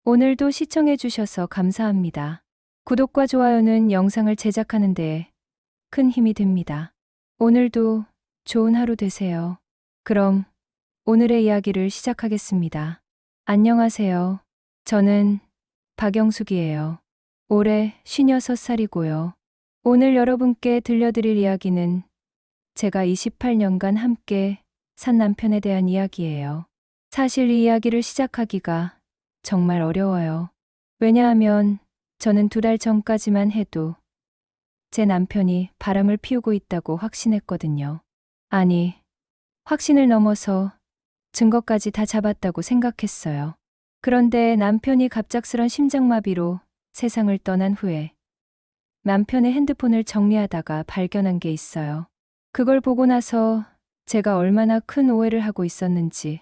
오늘도 시청해주셔서 감사합니다. 구독과 좋아요는 영상을 제작하는 데 큰 힘이 됩니다. 오늘도 좋은 하루 되세요. 그럼 오늘의 이야기를 시작하겠습니다. 안녕하세요. 저는 박영숙이에요. 올해 56살이고요. 오늘 여러분께 들려드릴 이야기는 제가 28년간 함께 산 남편에 대한 이야기예요. 사실 이 이야기를 시작하기가 정말 어려워요. 왜냐하면 저는 2달 전까지만 해도 제 남편이 바람을 피우고 있다고 확신했거든요. 아니, 확신을 넘어서 증거까지 다 잡았다고 생각했어요. 그런데 남편이 갑작스런 심장마비로 세상을 떠난 후에 남편의 핸드폰을 정리하다가 발견한 게 있어요. 그걸 보고 나서 제가 얼마나 큰 오해를 하고 있었는지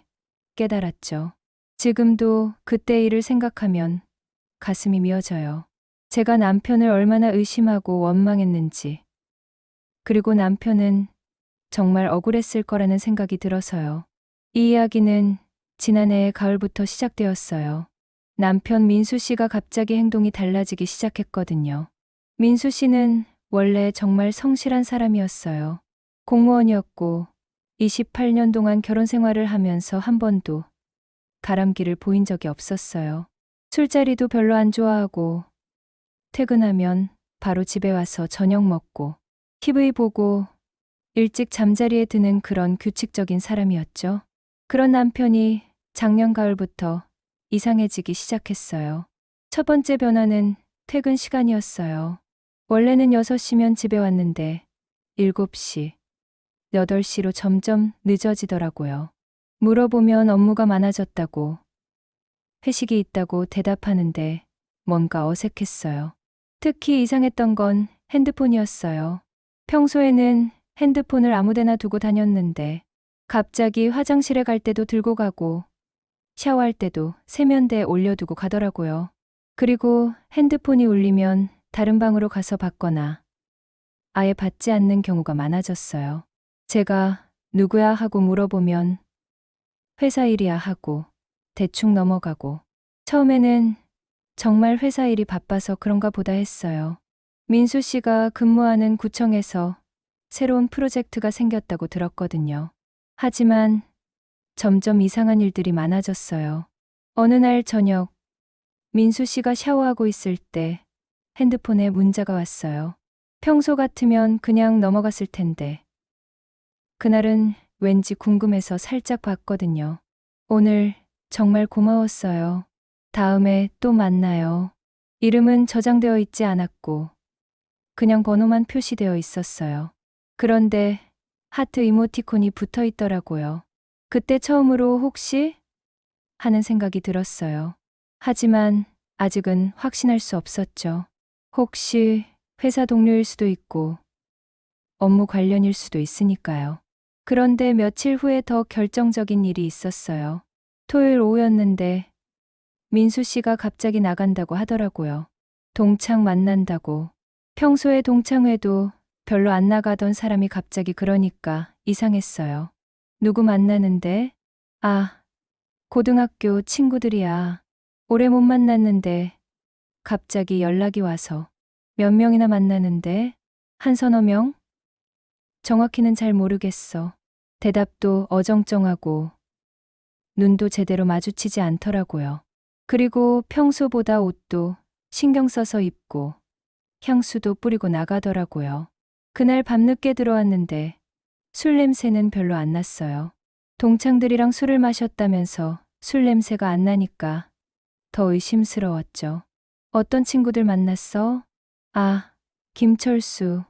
깨달았죠. 지금도 그때 일을 생각하면 가슴이 미어져요. 제가 남편을 얼마나 의심하고 원망했는지, 그리고 남편은 정말 억울했을 거라는 생각이 들어서요. 이 이야기는 지난해 가을부터 시작되었어요. 남편 민수 씨가 갑자기 행동이 달라지기 시작했거든요. 민수 씨는 원래 정말 성실한 사람이었어요. 공무원이었고 28년 동안 결혼 생활을 하면서 한 번도 바람기를 보인 적이 없었어요. 술자리도 별로 안 좋아하고 퇴근하면 바로 집에 와서 저녁 먹고 TV 보고 일찍 잠자리에 드는 그런 규칙적인 사람이었죠. 그런 남편이 작년 가을부터 이상해지기 시작했어요. 첫 번째 변화는 퇴근 시간이었어요. 원래는 6시면 집에 왔는데 7시, 8시로 점점 늦어지더라고요. 물어보면 업무가 많아졌다고, 회식이 있다고 대답하는데 뭔가 어색했어요. 특히 이상했던 건 핸드폰이었어요. 평소에는 핸드폰을 아무데나 두고 다녔는데 갑자기 화장실에 갈 때도 들고 가고 샤워할 때도 세면대에 올려두고 가더라고요. 그리고 핸드폰이 울리면 다른 방으로 가서 받거나 아예 받지 않는 경우가 많아졌어요. 제가 누구야 하고 물어보면 회사 일이야 하고 대충 넘어가고, 처음에는 정말 회사 일이 바빠서 그런가 보다 했어요. 민수 씨가 근무하는 구청에서 새로운 프로젝트가 생겼다고 들었거든요. 하지만 점점 이상한 일들이 많아졌어요. 어느 날 저녁, 민수 씨가 샤워하고 있을 때 핸드폰에 문자가 왔어요. 평소 같으면 그냥 넘어갔을 텐데 그날은 왠지 궁금해서 살짝 봤거든요. 오늘 정말 고마웠어요. 다음에 또 만나요. 이름은 저장되어 있지 않았고 그냥 번호만 표시되어 있었어요. 그런데 하트 이모티콘이 붙어 있더라고요. 그때 처음으로 혹시 하는 생각이 들었어요. 하지만 아직은 확신할 수 없었죠. 혹시 회사 동료일 수도 있고 업무 관련일 수도 있으니까요. 그런데 며칠 후에 더 결정적인 일이 있었어요. 토요일 오후였는데 민수 씨가 갑자기 나간다고 하더라고요. 동창 만난다고. 평소에 동창회도 별로 안 나가던 사람이 갑자기 그러니까 이상했어요. 누구 만나는데? 아, 고등학교 친구들이야. 오래 못 만났는데 갑자기 연락이 와서. 몇 명이나 만나는데? 한 서너 명? 정확히는 잘 모르겠어. 대답도 어정쩡하고 눈도 제대로 마주치지 않더라고요. 그리고 평소보다 옷도 신경 써서 입고 향수도 뿌리고 나가더라고요. 그날 밤늦게 들어왔는데 술 냄새는 별로 안 났어요. 동창들이랑 술을 마셨다면서 술 냄새가 안 나니까 더 의심스러웠죠. 어떤 친구들 만났어? 아, 김철수,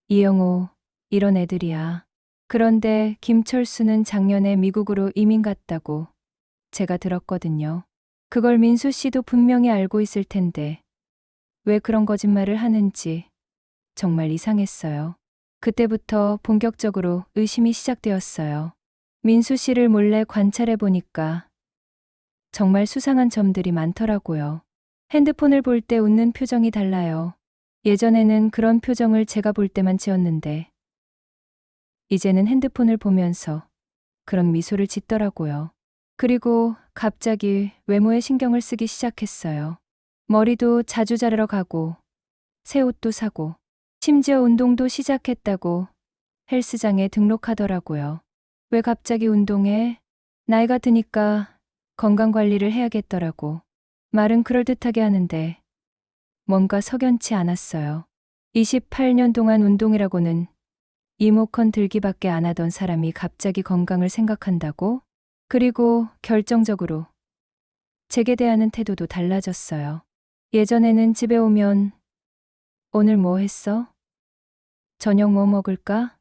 이영호, 이런 애들이야. 그런데 김철수는 작년에 미국으로 이민 갔다고 제가 들었거든요. 그걸 민수 씨도 분명히 알고 있을 텐데 왜 그런 거짓말을 하는지 정말 이상했어요. 그때부터 본격적으로 의심이 시작되었어요. 민수 씨를 몰래 관찰해 보니까 정말 수상한 점들이 많더라고요. 핸드폰을 볼 때 웃는 표정이 달라요. 예전에는 그런 표정을 제가 볼 때만 지었는데 이제는 핸드폰을 보면서 그런 미소를 짓더라고요. 그리고 갑자기 외모에 신경을 쓰기 시작했어요. 머리도 자주 자르러 가고, 새 옷도 사고, 심지어 운동도 시작했다고 헬스장에 등록하더라고요. 왜 갑자기 운동해? 나이가 드니까 건강 관리를 해야겠더라고. 말은 그럴듯하게 하는데 뭔가 석연치 않았어요. 28년 동안 운동이라고는 이모컨 들기밖에 안 하던 사람이 갑자기 건강을 생각한다고? 그리고 결정적으로 제게 대하는 태도도 달라졌어요. 예전에는 집에 오면 오늘 뭐 했어? 저녁 뭐 먹을까?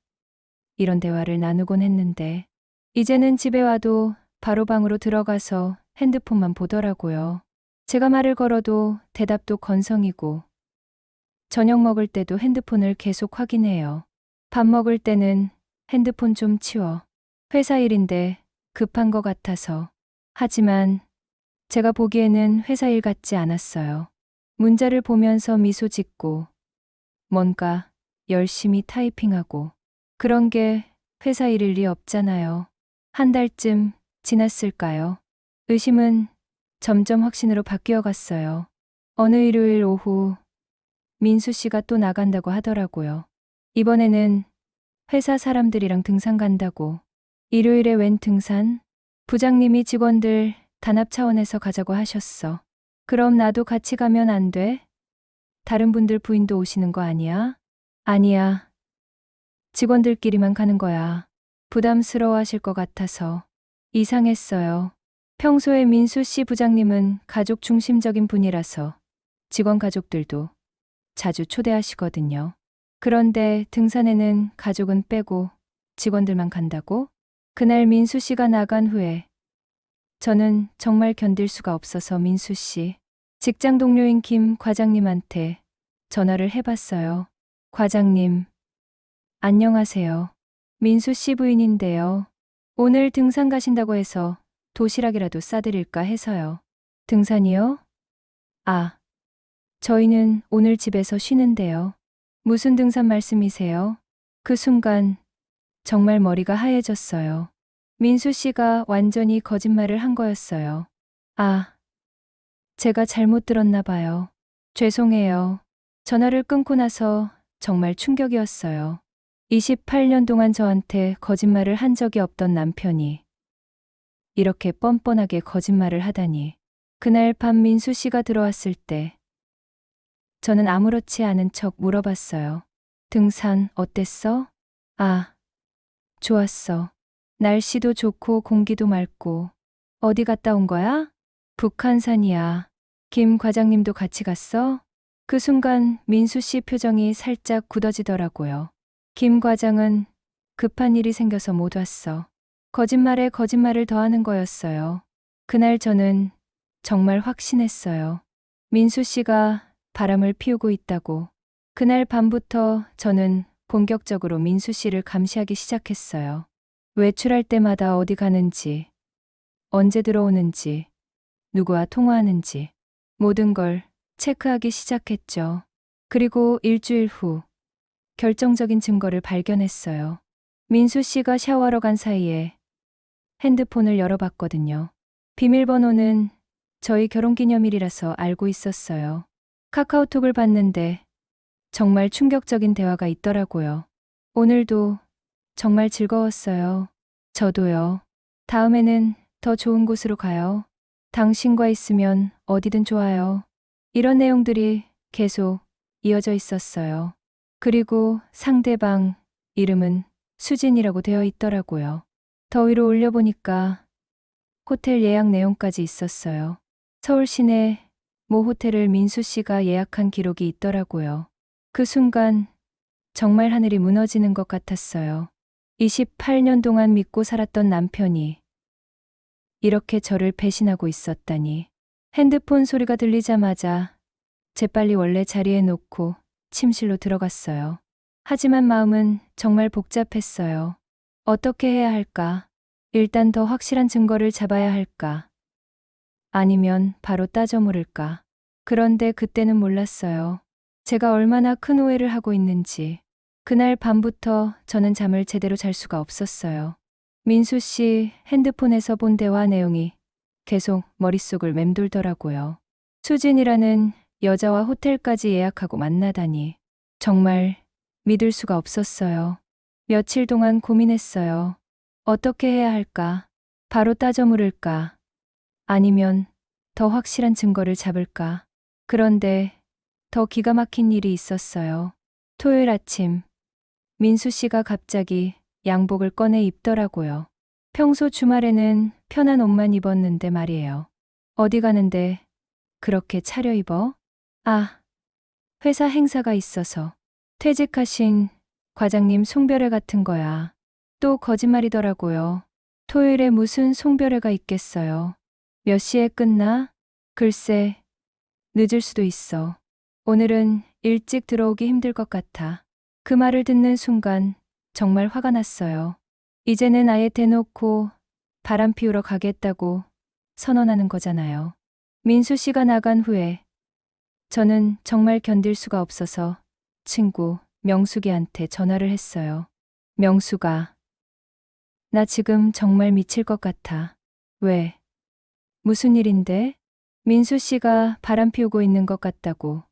이런 대화를 나누곤 했는데 이제는 집에 와도 바로 방으로 들어가서 핸드폰만 보더라고요. 제가 말을 걸어도 대답도 건성이고 저녁 먹을 때도 핸드폰을 계속 확인해요. 밥 먹을 때는 핸드폰 좀 치워. 회사 일인데 급한 것 같아서. 하지만 제가 보기에는 회사 일 같지 않았어요. 문자를 보면서 미소 짓고 뭔가 열심히 타이핑하고 그런 게 회사 일일 리 없잖아요. 한 달쯤 지났을까요? 의심은 점점 확신으로 바뀌어 갔어요. 어느 일요일 오후 민수 씨가 또 나간다고 하더라고요. 이번에는 회사 사람들이랑 등산 간다고. 일요일에 웬 등산? 부장님이 직원들 단합 차원에서 가자고 하셨어. 그럼 나도 같이 가면 안 돼? 다른 분들 부인도 오시는 거 아니야? 아니야. 직원들끼리만 가는 거야. 부담스러워 하실 것 같아서. 이상했어요. 평소에 민수 씨 부장님은 가족 중심적인 분이라서 직원 가족들도 자주 초대하시거든요. 그런데 등산에는 가족은 빼고 직원들만 간다고? 그날 민수 씨가 나간 후에 저는 정말 견딜 수가 없어서 민수 씨, 직장 동료인 김 과장님한테 전화를 해봤어요. 과장님, 안녕하세요. 민수 씨 부인인데요. 오늘 등산 가신다고 해서 도시락이라도 싸드릴까 해서요. 등산이요? 아, 저희는 오늘 집에서 쉬는데요. 무슨 등산 말씀이세요? 그 순간 정말 머리가 하얘졌어요. 민수 씨가 완전히 거짓말을 한 거였어요. 아, 제가 잘못 들었나 봐요. 죄송해요. 전화를 끊고 나서 정말 충격이었어요. 28년 동안 저한테 거짓말을 한 적이 없던 남편이 이렇게 뻔뻔하게 거짓말을 하다니. 그날 밤 민수 씨가 들어왔을 때 저는 아무렇지 않은 척 물어봤어요. 등산 어땠어? 아, 좋았어. 날씨도 좋고 공기도 맑고. 어디 갔다 온 거야? 북한산이야. 김 과장님도 같이 갔어? 그 순간 민수 씨 표정이 살짝 굳어지더라고요. 김 과장은 급한 일이 생겨서 못 왔어. 거짓말에 거짓말을 더하는 거였어요. 그날 저는 정말 확신했어요. 민수 씨가 바람을 피우고 있다고. 그날 밤부터 저는 본격적으로 민수 씨를 감시하기 시작했어요. 외출할 때마다 어디 가는지, 언제 들어오는지, 누구와 통화하는지, 모든 걸 체크하기 시작했죠. 그리고 일주일 후 결정적인 증거를 발견했어요. 민수 씨가 샤워하러 간 사이에 핸드폰을 열어봤거든요. 비밀번호는 저희 결혼기념일이라서 알고 있었어요. 카카오톡을 봤는데 정말 충격적인 대화가 있더라고요. 오늘도 정말 즐거웠어요. 저도요. 다음에는 더 좋은 곳으로 가요. 당신과 있으면 어디든 좋아요. 이런 내용들이 계속 이어져 있었어요. 그리고 상대방 이름은 수진이라고 되어 있더라고요. 더 위로 올려보니까 호텔 예약 내용까지 있었어요. 서울 시내 모 호텔을 민수 씨가 예약한 기록이 있더라고요. 그 순간 정말 하늘이 무너지는 것 같았어요. 28년 동안 믿고 살았던 남편이 이렇게 저를 배신하고 있었다니. 핸드폰 소리가 들리자마자 재빨리 원래 자리에 놓고 침실로 들어갔어요. 하지만 마음은 정말 복잡했어요. 어떻게 해야 할까? 일단 더 확실한 증거를 잡아야 할까? 아니면 바로 따져 물을까? 그런데 그때는 몰랐어요. 제가 얼마나 큰 오해를 하고 있는지. 그날 밤부터 저는 잠을 제대로 잘 수가 없었어요. 민수 씨 핸드폰에서 본 대화 내용이 계속 머릿속을 맴돌더라고요. 수진이라는 여자와 호텔까지 예약하고 만나다니. 정말 믿을 수가 없었어요. 며칠 동안 고민했어요. 어떻게 해야 할까? 바로 따져 물을까? 아니면 더 확실한 증거를 잡을까? 그런데 더 기가 막힌 일이 있었어요. 토요일 아침, 민수 씨가 갑자기 양복을 꺼내 입더라고요. 평소 주말에는 편한 옷만 입었는데 말이에요. 어디 가는데 그렇게 차려입어? 아, 회사 행사가 있어서. 퇴직하신 과장님 송별회 같은 거야. 또 거짓말이더라고요. 토요일에 무슨 송별회가 있겠어요. 몇 시에 끝나? 글쎄, 늦을 수도 있어. 오늘은 일찍 들어오기 힘들 것 같아. 그 말을 듣는 순간 정말 화가 났어요. 이제는 아예 대놓고 바람 피우러 가겠다고 선언하는 거잖아요. 민수 씨가 나간 후에 저는 정말 견딜 수가 없어서 친구 명숙이한테 전화를 했어요. 명숙아, 나 지금 정말 미칠 것 같아. 왜? 무슨 일인데? 민수 씨가 바람 피우고 있는 것 같다고,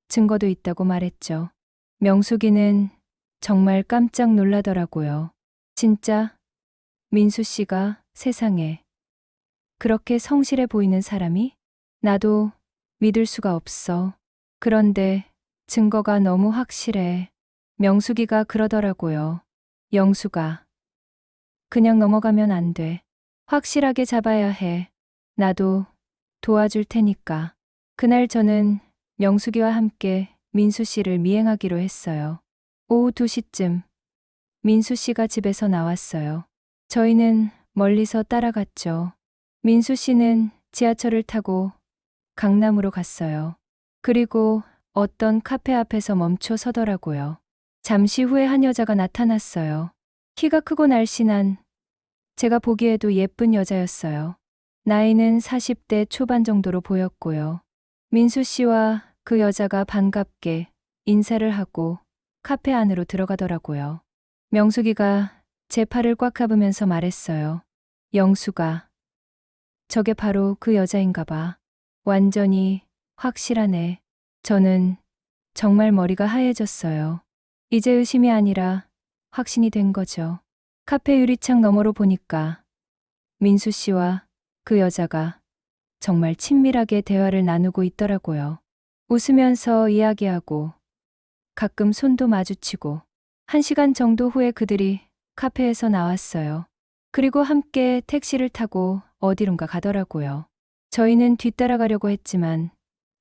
증거도 있다고 말했죠. 명숙이는 정말 깜짝 놀라더라고요. 진짜 민수 씨가 세상에 그렇게 성실해 보이는 사람이? 나도 믿을 수가 없어. 그런데 증거가 너무 확실해. 명숙이가 그러더라고요. 영숙아, 그냥 넘어가면 안 돼. 확실하게 잡아야 해. 나도 도와줄 테니까. 그날 저는 명숙이와 함께 민수 씨를 미행하기로 했어요. 오후 2시쯤 민수 씨가 집에서 나왔어요. 저희는 멀리서 따라갔죠. 민수 씨는 지하철을 타고 강남으로 갔어요. 그리고 어떤 카페 앞에서 멈춰 서더라고요. 잠시 후에 한 여자가 나타났어요. 키가 크고 날씬한, 제가 보기에도 예쁜 여자였어요. 나이는 40대 초반 정도로 보였고요. 민수 씨와 그 여자가 반갑게 인사를 하고 카페 안으로 들어가더라고요. 명숙이가 제 팔을 꽉 잡으면서 말했어요. 영숙아, 저게 바로 그 여자인가 봐. 완전히 확실하네. 저는 정말 머리가 하얘졌어요. 이제 의심이 아니라 확신이 된 거죠. 카페 유리창 너머로 보니까 민수 씨와 그 여자가 정말 친밀하게 대화를 나누고 있더라고요. 웃으면서 이야기하고 가끔 손도 마주치고 1시간 정도 후에 그들이 카페에서 나왔어요. 그리고 함께 택시를 타고 어디론가 가더라고요. 저희는 뒤따라가려고 했지만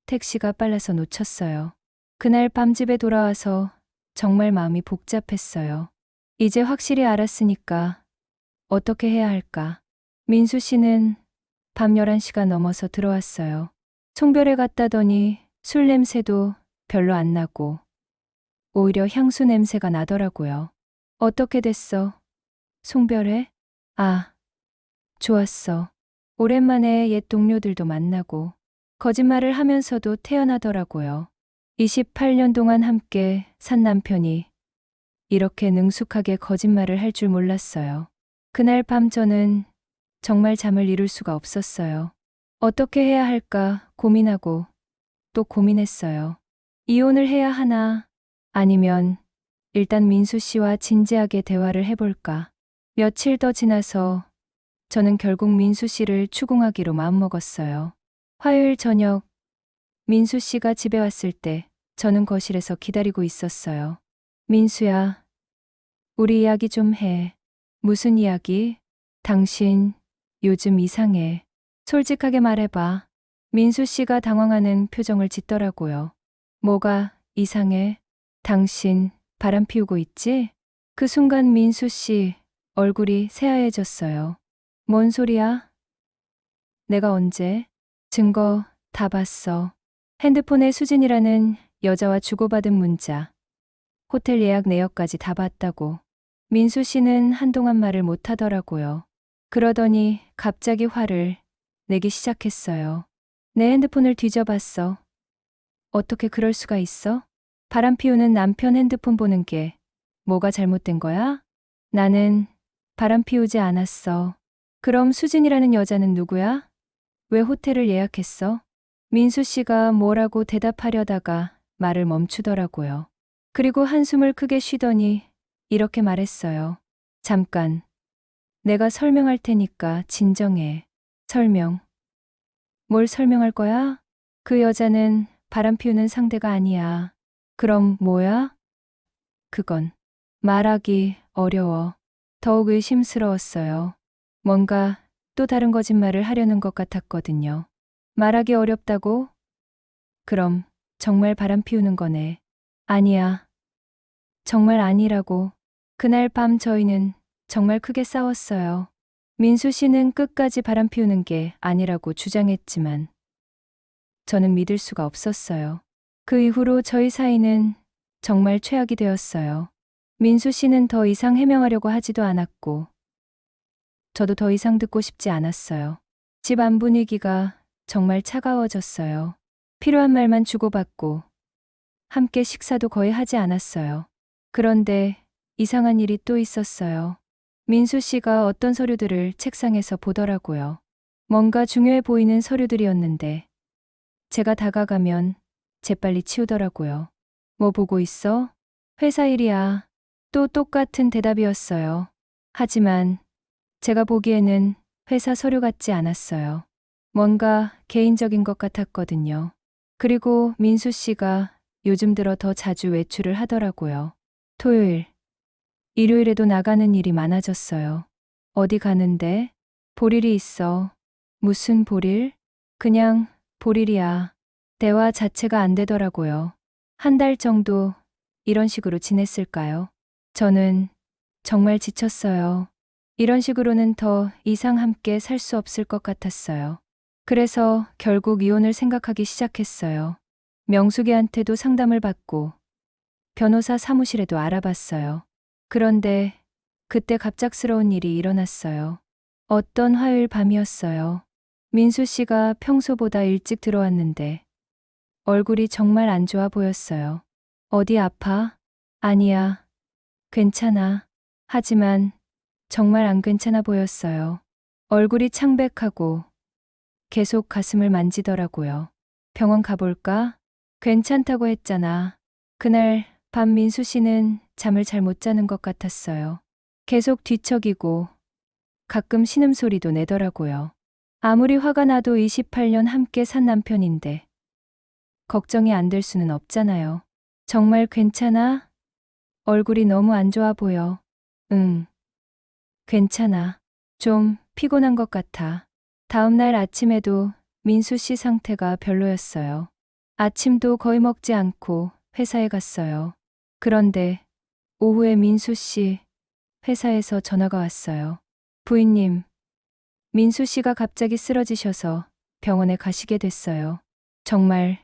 택시가 빨라서 놓쳤어요. 그날 밤 집에 돌아와서 정말 마음이 복잡했어요. 이제 확실히 알았으니까 어떻게 해야 할까? 민수 씨는 밤 11시가 넘어서 들어왔어요. 송별회 갔다더니 술 냄새도 별로 안 나고 오히려 향수 냄새가 나더라고요. 어떻게 됐어? 송별회? 아, 좋았어. 오랜만에 옛 동료들도 만나고 거짓말을 하면서도 태어나더라고요. 28년 동안 함께 산 남편이 이렇게 능숙하게 거짓말을 할 줄 몰랐어요. 그날 밤 저는 정말 잠을 이룰 수가 없었어요. 어떻게 해야 할까 고민하고 또 고민했어요. 이혼을 해야 하나? 아니면 일단 민수 씨와 진지하게 대화를 해볼까? 며칠 더 지나서 저는 결국 민수 씨를 추궁하기로 마음먹었어요. 화요일 저녁, 민수 씨가 집에 왔을 때 저는 거실에서 기다리고 있었어요. 민수야, 우리 이야기 좀 해. 무슨 이야기? 당신 요즘 이상해. 솔직하게 말해봐. 민수 씨가 당황하는 표정을 짓더라고요. 뭐가 이상해? 당신 바람 피우고 있지? 그 순간 민수 씨 얼굴이 새하얘졌어요. 뭔 소리야? 내가 언제? 증거 다 봤어. 핸드폰에 수진이라는 여자와 주고받은 문자, 호텔 예약 내역까지 다 봤다고. 민수 씨는 한동안 말을 못 하더라고요. 그러더니 갑자기 화를 내기 시작했어요. 내 핸드폰을 뒤져봤어. 어떻게 그럴 수가 있어? 바람 피우는 남편 핸드폰 보는 게 뭐가 잘못된 거야? 나는 바람 피우지 않았어. 그럼 수진이라는 여자는 누구야? 왜 호텔을 예약했어? 민수 씨가 뭐라고 대답하려다가 말을 멈추더라고요. 그리고 한숨을 크게 쉬더니 이렇게 말했어요. 잠깐, 내가 설명할 테니까 진정해. 설명. 뭘 설명할 거야? 그 여자는 바람 피우는 상대가 아니야. 그럼 뭐야? 그건 말하기 어려워. 더욱 의심스러웠어요. 뭔가 또 다른 거짓말을 하려는 것 같았거든요. 말하기 어렵다고? 그럼 정말 바람 피우는 거네. 아니야. 정말 아니라고. 그날 밤 저희는 정말 크게 싸웠어요. 민수 씨는 끝까지 바람 피우는 게 아니라고 주장했지만 저는 믿을 수가 없었어요. 그 이후로 저희 사이는 정말 최악이 되었어요. 민수 씨는 더 이상 해명하려고 하지도 않았고 저도 더 이상 듣고 싶지 않았어요. 집 안 분위기가 정말 차가워졌어요. 필요한 말만 주고받고 함께 식사도 거의 하지 않았어요. 그런데 이상한 일이 또 있었어요. 민수 씨가 어떤 서류들을 책상에서 보더라고요. 뭔가 중요해 보이는 서류들이었는데 제가 다가가면 재빨리 치우더라고요. 뭐 보고 있어? 회사 일이야. 또 똑같은 대답이었어요. 하지만 제가 보기에는 회사 서류 같지 않았어요. 뭔가 개인적인 것 같았거든요. 그리고 민수 씨가 요즘 들어 더 자주 외출을 하더라고요. 토요일, 일요일에도 나가는 일이 많아졌어요. 어디 가는데? 볼일이 있어. 무슨 볼일? 그냥 볼일이야. 대화 자체가 안 되더라고요. 한 달 정도 이런 식으로 지냈을까요? 저는 정말 지쳤어요. 이런 식으로는 더 이상 함께 살 수 없을 것 같았어요. 그래서 결국 이혼을 생각하기 시작했어요. 명숙이한테도 상담을 받고 변호사 사무실에도 알아봤어요. 그런데 그때 갑작스러운 일이 일어났어요. 어떤 화요일 밤이었어요. 민수 씨가 평소보다 일찍 들어왔는데 얼굴이 정말 안 좋아 보였어요. 어디 아파? 아니야. 괜찮아. 하지만 정말 안 괜찮아 보였어요. 얼굴이 창백하고 계속 가슴을 만지더라고요. 병원 가볼까? 괜찮다고 했잖아. 그날 밤 민수 씨는 잠을 잘 못 자는 것 같았어요. 계속 뒤척이고 가끔 신음소리도 내더라고요. 아무리 화가 나도 28년 함께 산 남편인데 걱정이 안 될 수는 없잖아요. 정말 괜찮아? 얼굴이 너무 안 좋아 보여. 응, 괜찮아. 좀 피곤한 것 같아. 다음 날 아침에도 민수 씨 상태가 별로였어요. 아침도 거의 먹지 않고 회사에 갔어요. 그런데 오후에 민수 씨 회사에서 전화가 왔어요. 부인님, 민수 씨가 갑자기 쓰러지셔서 병원에 가시게 됐어요. 정말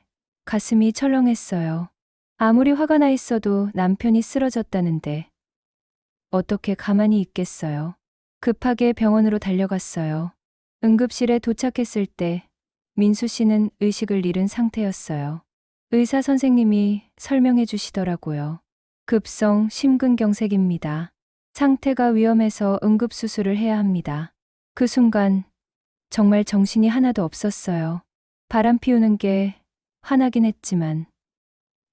가슴이 철렁했어요. 아무리 화가 나 있어도 남편이 쓰러졌다는데 어떻게 가만히 있겠어요. 급하게 병원으로 달려갔어요. 응급실에 도착했을 때 민수 씨는 의식을 잃은 상태였어요. 의사 선생님이 설명해 주시더라고요. 급성 심근경색입니다. 상태가 위험해서 응급수술을 해야 합니다. 그 순간 정말 정신이 하나도 없었어요. 바람 피우는 게 화나긴 했지만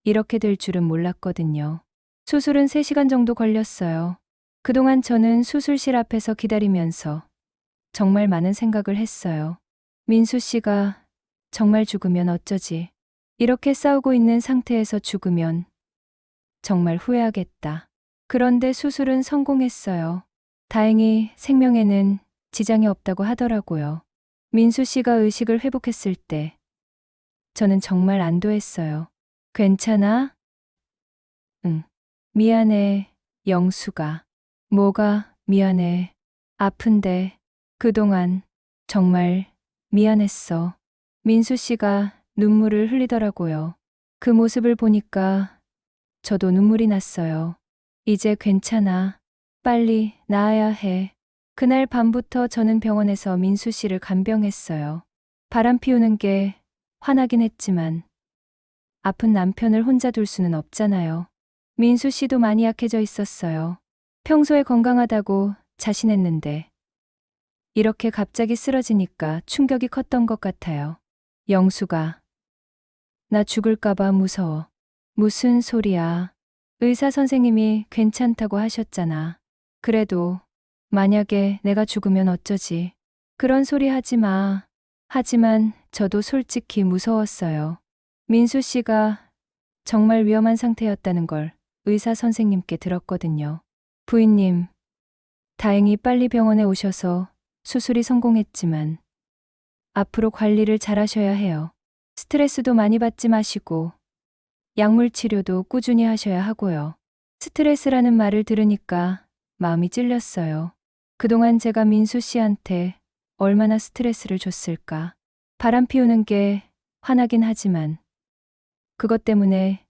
이렇게 될 줄은 몰랐거든요. 수술은 3시간 정도 걸렸어요. 그동안 저는 수술실 앞에서 기다리면서 정말 많은 생각을 했어요. 민수 씨가 정말 죽으면 어쩌지? 이렇게 싸우고 있는 상태에서 죽으면 정말 후회하겠다. 그런데 수술은 성공했어요. 다행히 생명에는 지장이 없다고 하더라고요. 민수 씨가 의식을 회복했을 때 저는 정말 안도했어요. 괜찮아? 응. 미안해, 영수가. 뭐가 미안해. 아픈데 그동안 정말 미안했어. 민수 씨가 눈물을 흘리더라고요. 그 모습을 보니까 저도 눈물이 났어요. 이제 괜찮아. 빨리 나아야 해. 그날 밤부터 저는 병원에서 민수 씨를 간병했어요. 바람 피우는 게 화나긴 했지만 아픈 남편을 혼자 둘 수는 없잖아요. 민수 씨도 많이 약해져 있었어요. 평소에 건강하다고 자신했는데 이렇게 갑자기 쓰러지니까 충격이 컸던 것 같아요. 영수가 나 죽을까봐 무서워. 무슨 소리야. 의사 선생님이 괜찮다고 하셨잖아. 그래도 만약에 내가 죽으면 어쩌지. 그런 소리 하지 마. 하지만 저도 솔직히 무서웠어요. 민수 씨가 정말 위험한 상태였다는 걸 의사 선생님께 들었거든요. 부인님, 다행히 빨리 병원에 오셔서 수술이 성공했지만 앞으로 관리를 잘 하셔야 해요. 스트레스도 많이 받지 마시고 약물 치료도 꾸준히 하셔야 하고요. 스트레스라는 말을 들으니까 마음이 찔렸어요. 그동안 제가 민수 씨한테 얼마나 스트레스를 줬을까. 바람 피우는 게 화나긴 하지만 그것 때문에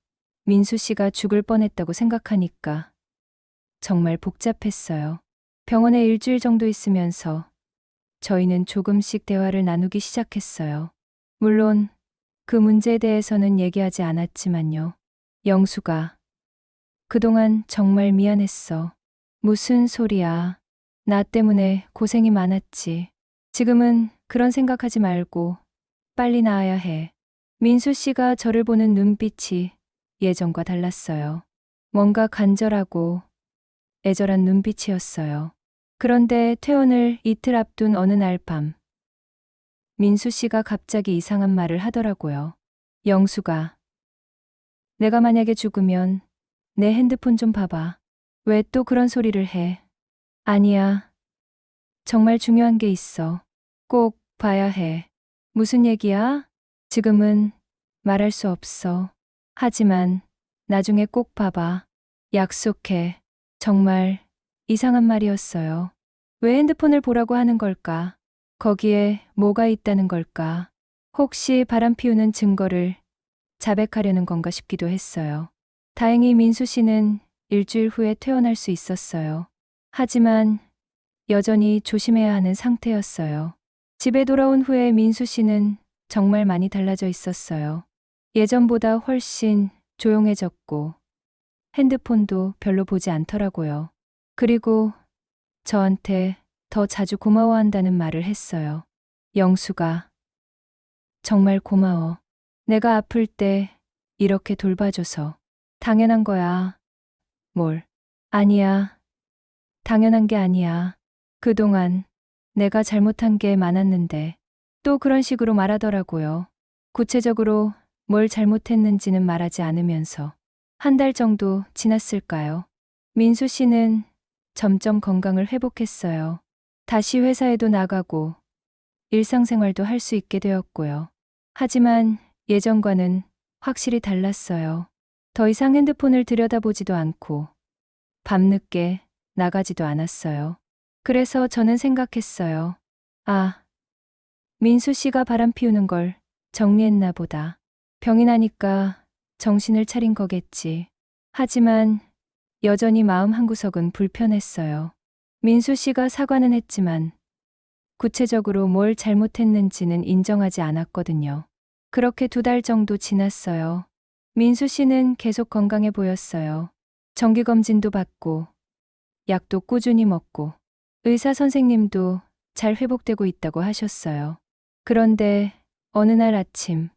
민수 씨가 죽을 뻔했다고 생각하니까 정말 복잡했어요. 병원에 일주일 정도 있으면서 저희는 조금씩 대화를 나누기 시작했어요. 물론 그 문제에 대해서는 얘기하지 않았지만요. 영수가 그동안 정말 미안했어. 무슨 소리야. 나 때문에 고생이 많았지. 지금은 그런 생각하지 말고 빨리 나아야 해. 민수 씨가 저를 보는 눈빛이 예전과 달랐어요. 뭔가 간절하고 애절한 눈빛이었어요. 그런데 퇴원을 이틀 앞둔 어느 날 밤, 민수 씨가 갑자기 이상한 말을 하더라고요. 영수가, 내가 만약에 죽으면 내 핸드폰 좀 봐봐. 왜 또 그런 소리를 해? 아니야. 정말 중요한 게 있어. 꼭 봐야 해. 무슨 얘기야? 지금은 말할 수 없어. 하지만 나중에 꼭 봐봐. 약속해. 정말 이상한 말이었어요. 왜 핸드폰을 보라고 하는 걸까? 거기에 뭐가 있다는 걸까? 혹시 바람 피우는 증거를 자백하려는 건가 싶기도 했어요. 다행히 민수 씨는 일주일 후에 퇴원할 수 있었어요. 하지만 여전히 조심해야 하는 상태였어요. 집에 돌아온 후에 민수 씨는 정말 많이 달라져 있었어요. 예전보다 훨씬 조용해졌고 핸드폰도 별로 보지 않더라고요. 그리고 저한테 더 자주 고마워한다는 말을 했어요. 영수가 정말 고마워. 내가 아플 때 이렇게 돌봐줘서. 당연한 거야. 뭘? 아니야. 당연한 게 아니야. 그동안 내가 잘못한 게 많았는데 또 그런 식으로 말하더라고요. 구체적으로 뭘 잘못했는지는 말하지 않으면서 한 달 정도 지났을까요? 민수 씨는 점점 건강을 회복했어요. 다시 회사에도 나가고 일상생활도 할 수 있게 되었고요. 하지만 예전과는 확실히 달랐어요. 더 이상 핸드폰을 들여다보지도 않고 밤늦게 나가지도 않았어요. 그래서 저는 생각했어요. 아, 민수 씨가 바람 피우는 걸 정리했나 보다. 병이 나니까 정신을 차린 거겠지. 하지만 여전히 마음 한구석은 불편했어요. 민수 씨가 사과는 했지만 구체적으로 뭘 잘못했는지는 인정하지 않았거든요. 그렇게 2달 정도 지났어요. 민수 씨는 계속 건강해 보였어요. 정기검진도 받고 약도 꾸준히 먹고 의사 선생님도 잘 회복되고 있다고 하셨어요. 그런데 어느 날 아침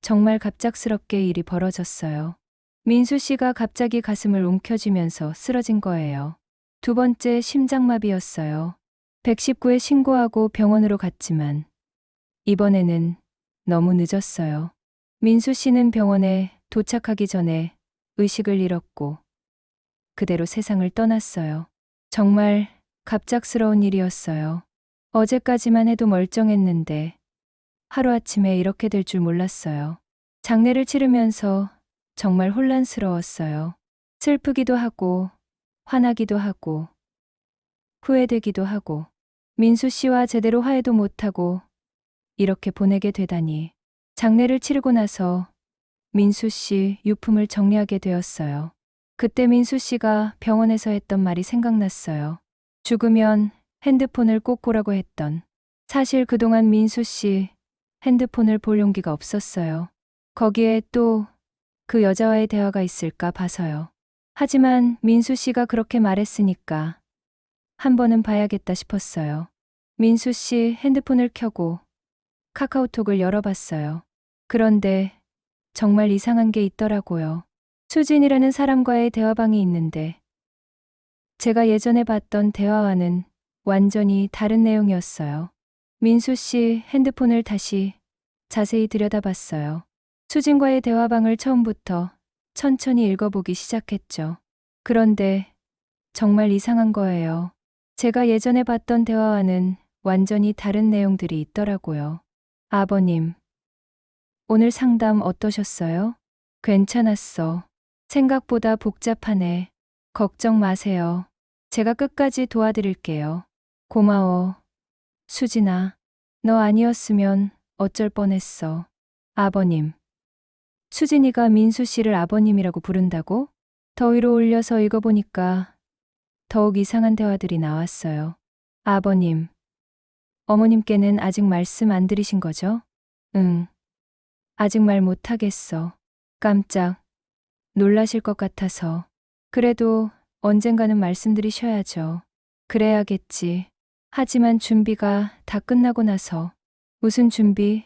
정말 갑작스럽게 일이 벌어졌어요. 민수 씨가 갑자기 가슴을 움켜쥐면서 쓰러진 거예요. 2번째 심장마비였어요. 119에 신고하고 병원으로 갔지만 이번에는 너무 늦었어요. 민수 씨는 병원에 도착하기 전에 의식을 잃었고 그대로 세상을 떠났어요. 정말 갑작스러운 일이었어요. 어제까지만 해도 멀쩡했는데 하루아침에 이렇게 될 줄 몰랐어요. 장례를 치르면서 정말 혼란스러웠어요. 슬프기도 하고 화나기도 하고 후회되기도 하고 민수 씨와 제대로 화해도 못하고 이렇게 보내게 되다니. 장례를 치르고 나서 민수 씨 유품을 정리하게 되었어요. 그때 민수 씨가 병원에서 했던 말이 생각났어요. 죽으면 핸드폰을 꼭 보라고 했던. 사실 그동안 민수 씨 핸드폰을 볼 용기가 없었어요. 거기에 또 그 여자와의 대화가 있을까 봐서요. 하지만 민수 씨가 그렇게 말했으니까 한 번은 봐야겠다 싶었어요. 민수 씨 핸드폰을 켜고 카카오톡을 열어봤어요. 그런데 정말 이상한 게 있더라고요. 수진이라는 사람과의 대화방이 있는데 제가 예전에 봤던 대화와는 완전히 다른 내용이었어요. 민수 씨 핸드폰을 다시 자세히 들여다봤어요. 수진과의 대화방을 처음부터 천천히 읽어보기 시작했죠. 그런데 정말 이상한 거예요. 제가 예전에 봤던 대화와는 완전히 다른 내용들이 있더라고요. 아버님, 오늘 상담 어떠셨어요? 괜찮았어. 생각보다 복잡하네. 걱정 마세요. 제가 끝까지 도와드릴게요. 고마워. 수진아, 너 아니었으면 어쩔 뻔했어. 아버님. 수진이가 민수 씨를 아버님이라고 부른다고? 더 위로 올려서 읽어보니까 더욱 이상한 대화들이 나왔어요. 아버님. 어머님께는 아직 말씀 안 드리신 거죠? 응. 아직 말 못하겠어. 깜짝 놀라실 것 같아서. 그래도 언젠가는 말씀드리셔야죠. 그래야겠지. 하지만 준비가 다 끝나고 나서. 무슨 준비?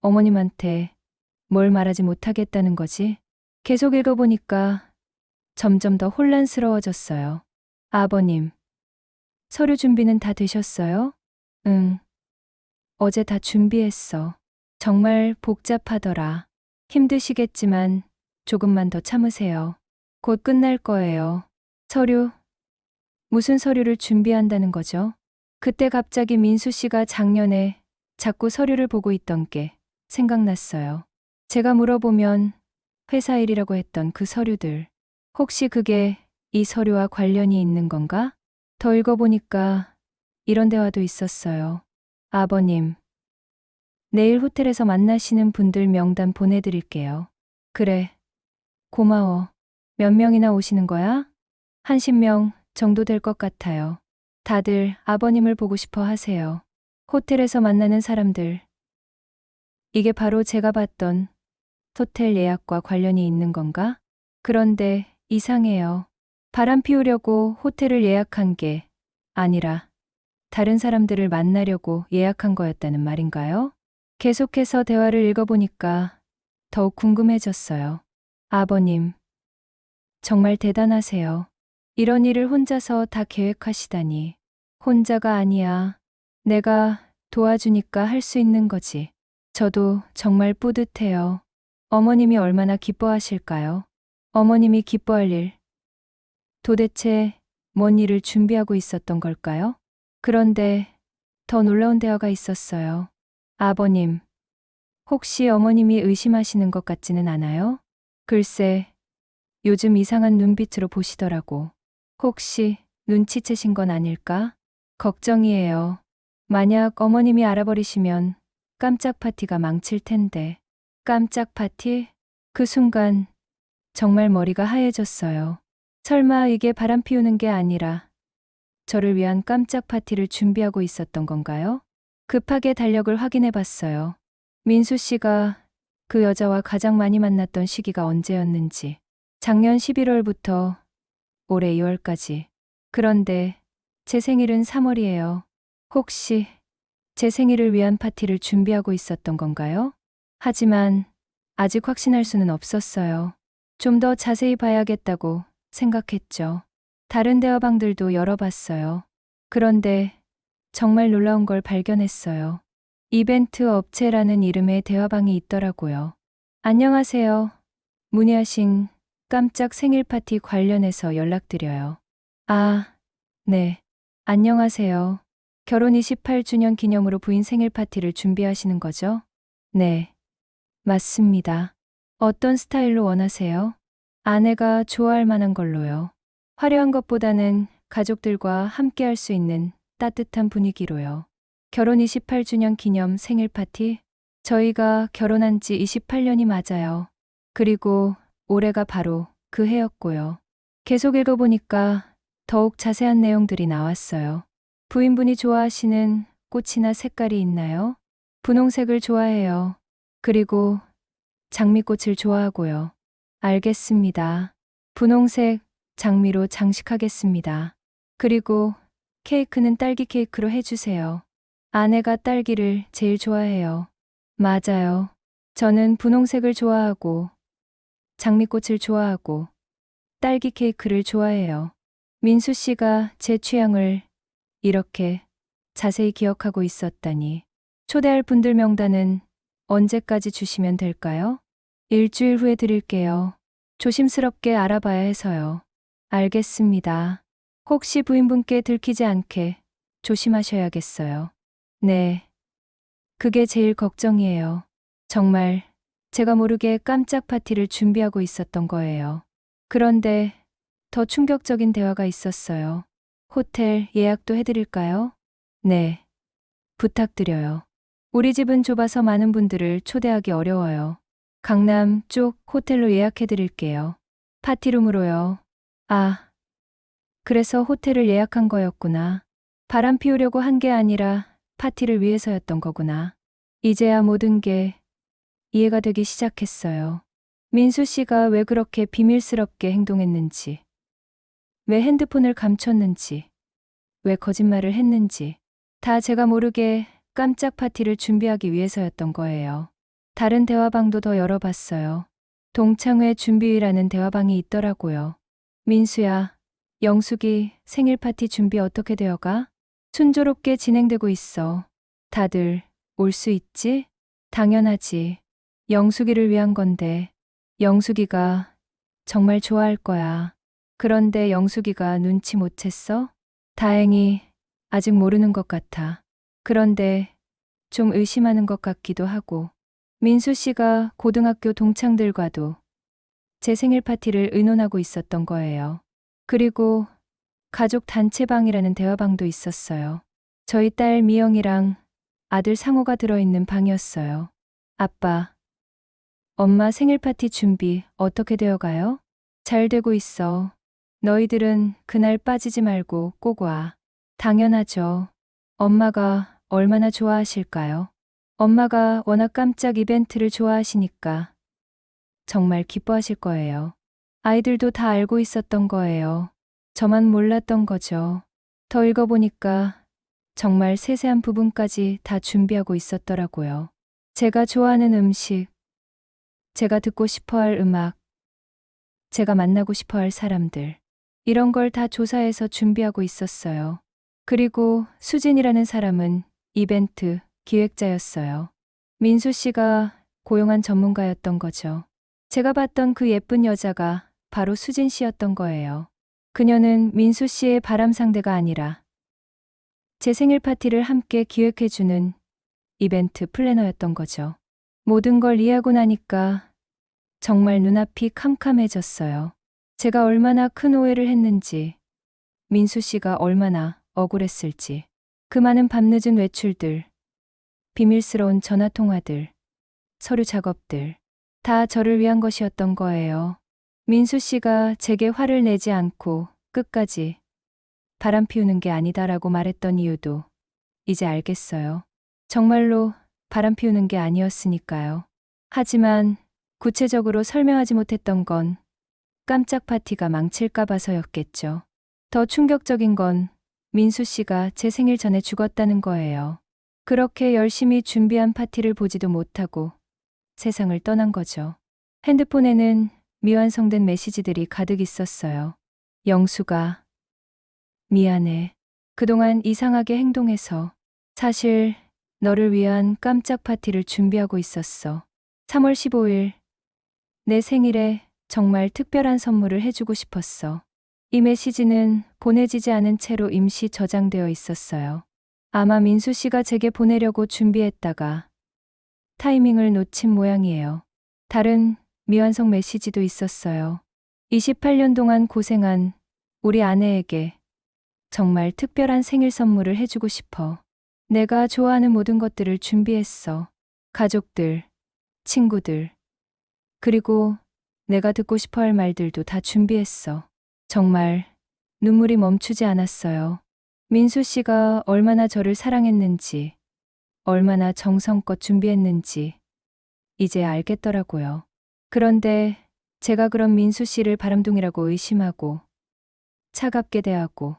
어머님한테 뭘 말하지 못하겠다는 거지? 계속 읽어보니까 점점 더 혼란스러워졌어요. 아버님, 서류 준비는 다 되셨어요? 응. 어제 다 준비했어. 정말 복잡하더라. 힘드시겠지만 조금만 더 참으세요. 곧 끝날 거예요. 서류, 무슨 서류를 준비한다는 거죠? 그때 갑자기 민수 씨가 작년에 자꾸 서류를 보고 있던 게 생각났어요. 제가 물어보면 회사 일이라고 했던 그 서류들. 혹시 그게 이 서류와 관련이 있는 건가? 더 읽어보니까 이런 대화도 있었어요. 아버님, 내일 호텔에서 만나시는 분들 명단 보내드릴게요. 그래, 고마워. 몇 명이나 오시는 거야? 10명 정도 될 것 같아요. 다들 아버님을 보고 싶어 하세요. 호텔에서 만나는 사람들. 이게 바로 제가 봤던 호텔 예약과 관련이 있는 건가? 그런데 이상해요. 바람 피우려고 호텔을 예약한 게 아니라 다른 사람들을 만나려고 예약한 거였다는 말인가요? 계속해서 대화를 읽어보니까 더욱 궁금해졌어요. 아버님, 정말 대단하세요. 이런 일을 혼자서 다 계획하시다니. 혼자가 아니야. 내가 도와주니까 할 수 있는 거지. 저도 정말 뿌듯해요. 어머님이 얼마나 기뻐하실까요? 어머님이 기뻐할 일. 도대체 뭔 일을 준비하고 있었던 걸까요? 그런데 더 놀라운 대화가 있었어요. 아버님, 혹시 어머님이 의심하시는 것 같지는 않아요? 글쎄, 요즘 이상한 눈빛으로 보시더라고. 혹시 눈치채신 건 아닐까? 걱정이에요. 만약 어머님이 알아버리시면 깜짝 파티가 망칠 텐데. 깜짝 파티? 그 순간 정말 머리가 하얘졌어요. 설마 이게 바람 피우는 게 아니라 저를 위한 깜짝 파티를 준비하고 있었던 건가요? 급하게 달력을 확인해 봤어요. 민수 씨가 그 여자와 가장 많이 만났던 시기가 언제였는지. 작년 11월부터 올해 2월까지. 그런데 제 생일은 3월이에요. 혹시 제 생일을 위한 파티를 준비하고 있었던 건가요? 하지만 아직 확신할 수는 없었어요. 좀 더 자세히 봐야겠다고 생각했죠. 다른 대화방들도 열어봤어요. 그런데 정말 놀라운 걸 발견했어요. 이벤트 업체라는 이름의 대화방이 있더라고요. 안녕하세요. 문의하신 깜짝 생일 파티 관련해서 연락드려요. 아, 네. 안녕하세요. 결혼 28주년 기념으로 부인 생일 파티를 준비하시는 거죠? 네. 맞습니다. 어떤 스타일로 원하세요? 아내가 좋아할 만한 걸로요. 화려한 것보다는 가족들과 함께 할 수 있는 따뜻한 분위기로요. 결혼 28주년 기념 생일 파티? 저희가 결혼한 지 28년이 맞아요. 그리고 올해가 바로 그 해였고요. 계속 읽어보니까 더욱 자세한 내용들이 나왔어요. 부인분이 좋아하시는 꽃이나 색깔이 있나요? 분홍색을 좋아해요. 그리고 장미꽃을 좋아하고요. 알겠습니다. 분홍색 장미로 장식하겠습니다. 그리고 케이크는 딸기 케이크로 해주세요. 아내가 딸기를 제일 좋아해요. 맞아요. 저는 분홍색을 좋아하고, 장미꽃을 좋아하고, 딸기 케이크를 좋아해요. 민수 씨가 제 취향을 이렇게 자세히 기억하고 있었다니. 초대할 분들 명단은 언제까지 주시면 될까요? 일주일 후에 드릴게요. 조심스럽게 알아봐야 해서요. 알겠습니다. 혹시 부인분께 들키지 않게 조심하셔야겠어요. 네. 그게 제일 걱정이에요. 정말 제가 모르게 깜짝 파티를 준비하고 있었던 거예요. 그런데 더 충격적인 대화가 있었어요. 호텔 예약도 해드릴까요? 네. 부탁드려요. 우리 집은 좁아서 많은 분들을 초대하기 어려워요. 강남 쪽 호텔로 예약해드릴게요. 파티룸으로요. 아, 그래서 호텔을 예약한 거였구나. 바람 피우려고 한 게 아니라 파티를 위해서였던 거구나. 이제야 모든 게 이해가 되기 시작했어요. 민수 씨가 왜 그렇게 비밀스럽게 행동했는지, 왜 핸드폰을 감췄는지, 왜 거짓말을 했는지, 다 제가 모르게 깜짝 파티를 준비하기 위해서였던 거예요. 다른 대화방도 더 열어봤어요. 동창회 준비위라는 대화방이 있더라고요. 민수야, 영숙이 생일 파티 준비 어떻게 되어가? 순조롭게 진행되고 있어. 다들 올 수 있지? 당연하지. 영숙이를 위한 건데, 영숙이가 정말 좋아할 거야. 그런데 영숙이가 눈치 못 챘어? 다행히 아직 모르는 것 같아. 그런데 좀 의심하는 것 같기도 하고. 민수 씨가 고등학교 동창들과도 제 생일 파티를 의논하고 있었던 거예요. 그리고 가족 단체방이라는 대화방도 있었어요. 저희 딸 미영이랑 아들 상호가 들어있는 방이었어요. 아빠, 엄마 생일 파티 준비 어떻게 되어가요? 잘 되고 있어. 너희들은 그날 빠지지 말고 꼭 와. 당연하죠. 엄마가 얼마나 좋아하실까요? 엄마가 워낙 깜짝 이벤트를 좋아하시니까 정말 기뻐하실 거예요. 아이들도 다 알고 있었던 거예요. 저만 몰랐던 거죠. 더 읽어보니까 정말 세세한 부분까지 다 준비하고 있었더라고요. 제가 좋아하는 음식, 제가 듣고 싶어 할 음악, 제가 만나고 싶어 할 사람들, 이런 걸 다 조사해서 준비하고 있었어요. 그리고 수진이라는 사람은 이벤트 기획자였어요. 민수 씨가 고용한 전문가였던 거죠. 제가 봤던 그 예쁜 여자가 바로 수진 씨였던 거예요. 그녀는 민수 씨의 바람 상대가 아니라 제 생일 파티를 함께 기획해주는 이벤트 플래너였던 거죠. 모든 걸 이해하고 나니까 정말 눈앞이 캄캄해졌어요. 제가 얼마나 큰 오해를 했는지, 민수 씨가 얼마나 억울했을지, 그 많은 밤늦은 외출들, 비밀스러운 전화통화들, 서류 작업들, 다 저를 위한 것이었던 거예요. 민수 씨가 제게 화를 내지 않고 끝까지 바람 피우는 게 아니다라고 말했던 이유도 이제 알겠어요. 정말로 바람 피우는 게 아니었으니까요. 하지만 구체적으로 설명하지 못했던 건 깜짝 파티가 망칠까 봐서였겠죠. 더 충격적인 건 민수 씨가 제 생일 전에 죽었다는 거예요. 그렇게 열심히 준비한 파티를 보지도 못하고 세상을 떠난 거죠. 핸드폰에는 미완성된 메시지들이 가득 있었어요. 영수가, 미안해. 그동안 이상하게 행동해서 사실 너를 위한 깜짝 파티를 준비하고 있었어. 3월 15일, 내 생일에 정말 특별한 선물을 해주고 싶었어. 이 메시지는 보내지지 않은 채로 임시 저장되어 있었어요. 아마 민수 씨가 제게 보내려고 준비했다가 타이밍을 놓친 모양이에요. 다른 미완성 메시지도 있었어요. 28년 동안 고생한 우리 아내에게 정말 특별한 생일 선물을 해주고 싶어. 내가 좋아하는 모든 것들을 준비했어. 가족들, 친구들, 그리고 내가 듣고 싶어 할 말들도 다 준비했어. 정말 눈물이 멈추지 않았어요. 민수 씨가 얼마나 저를 사랑했는지, 얼마나 정성껏 준비했는지 이제 알겠더라고요. 그런데 제가 그런 민수 씨를 바람둥이라고 의심하고 차갑게 대하고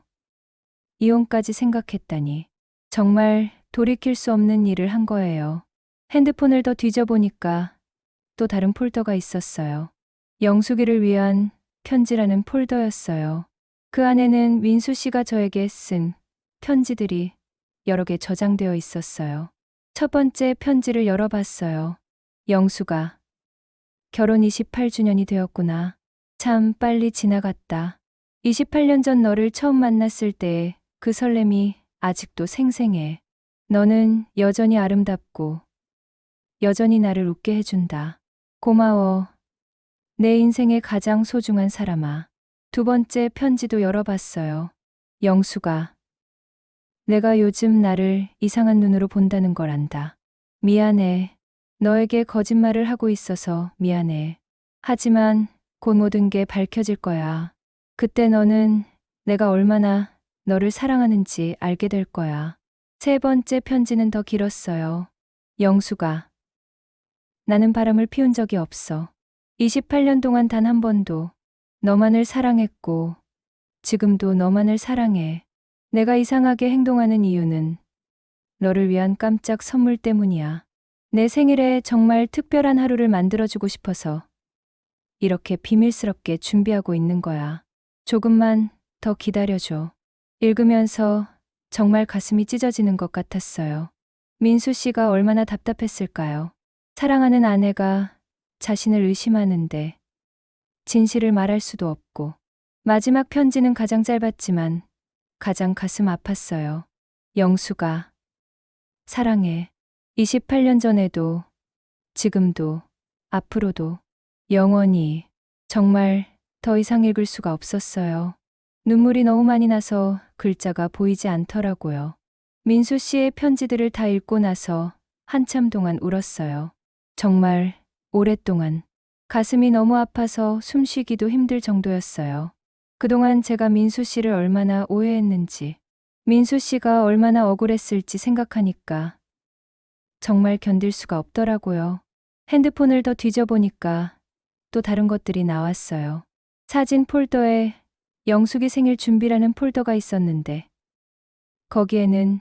이혼까지 생각했다니. 정말 돌이킬 수 없는 일을 한 거예요. 핸드폰을 더 뒤져보니까 또 다른 폴더가 있었어요. 영숙이를 위한 편지라는 폴더였어요. 그 안에는 민수 씨가 저에게 쓴 편지들이 여러 개 저장되어 있었어요. 첫 번째 편지를 열어봤어요. 영수가, 결혼 28주년이 되었구나. 참 빨리 지나갔다. 28년 전 너를 처음 만났을 때의 그 설렘이 아직도 생생해. 너는 여전히 아름답고 여전히 나를 웃게 해준다. 고마워. 내 인생의 가장 소중한 사람아. 두 번째 편지도 열어봤어요. 영수가, 내가 요즘 나를 이상한 눈으로 본다는 걸 안다. 미안해. 너에게 거짓말을 하고 있어서 미안해. 하지만 곧 모든 게 밝혀질 거야. 그때 너는 내가 얼마나 너를 사랑하는지 알게 될 거야. 세 번째 편지는 더 길었어요. 영수가, 나는 바람을 피운 적이 없어. 28년 동안 단 한 번도 너만을 사랑했고 지금도 너만을 사랑해. 내가 이상하게 행동하는 이유는 너를 위한 깜짝 선물 때문이야. 내 생일에 정말 특별한 하루를 만들어주고 싶어서 이렇게 비밀스럽게 준비하고 있는 거야. 조금만 더 기다려줘. 읽으면서 정말 가슴이 찢어지는 것 같았어요. 민수 씨가 얼마나 답답했을까요? 사랑하는 아내가 자신을 의심하는데 진실을 말할 수도 없고. 마지막 편지는 가장 짧았지만 가장 가슴 아팠어요. 영수가, 사랑해. 28년 전에도, 지금도, 앞으로도, 영원히. 정말 더 이상 읽을 수가 없었어요. 눈물이 너무 많이 나서 글자가 보이지 않더라고요. 민수 씨의 편지들을 다 읽고 나서 한참 동안 울었어요. 정말 오랫동안. 가슴이 너무 아파서 숨쉬기도 힘들 정도였어요. 그동안 제가 민수 씨를 얼마나 오해했는지, 민수 씨가 얼마나 억울했을지 생각하니까 정말 견딜 수가 없더라고요. 핸드폰을 더 뒤져보니까 또 다른 것들이 나왔어요. 사진 폴더에 영숙이 생일 준비라는 폴더가 있었는데 거기에는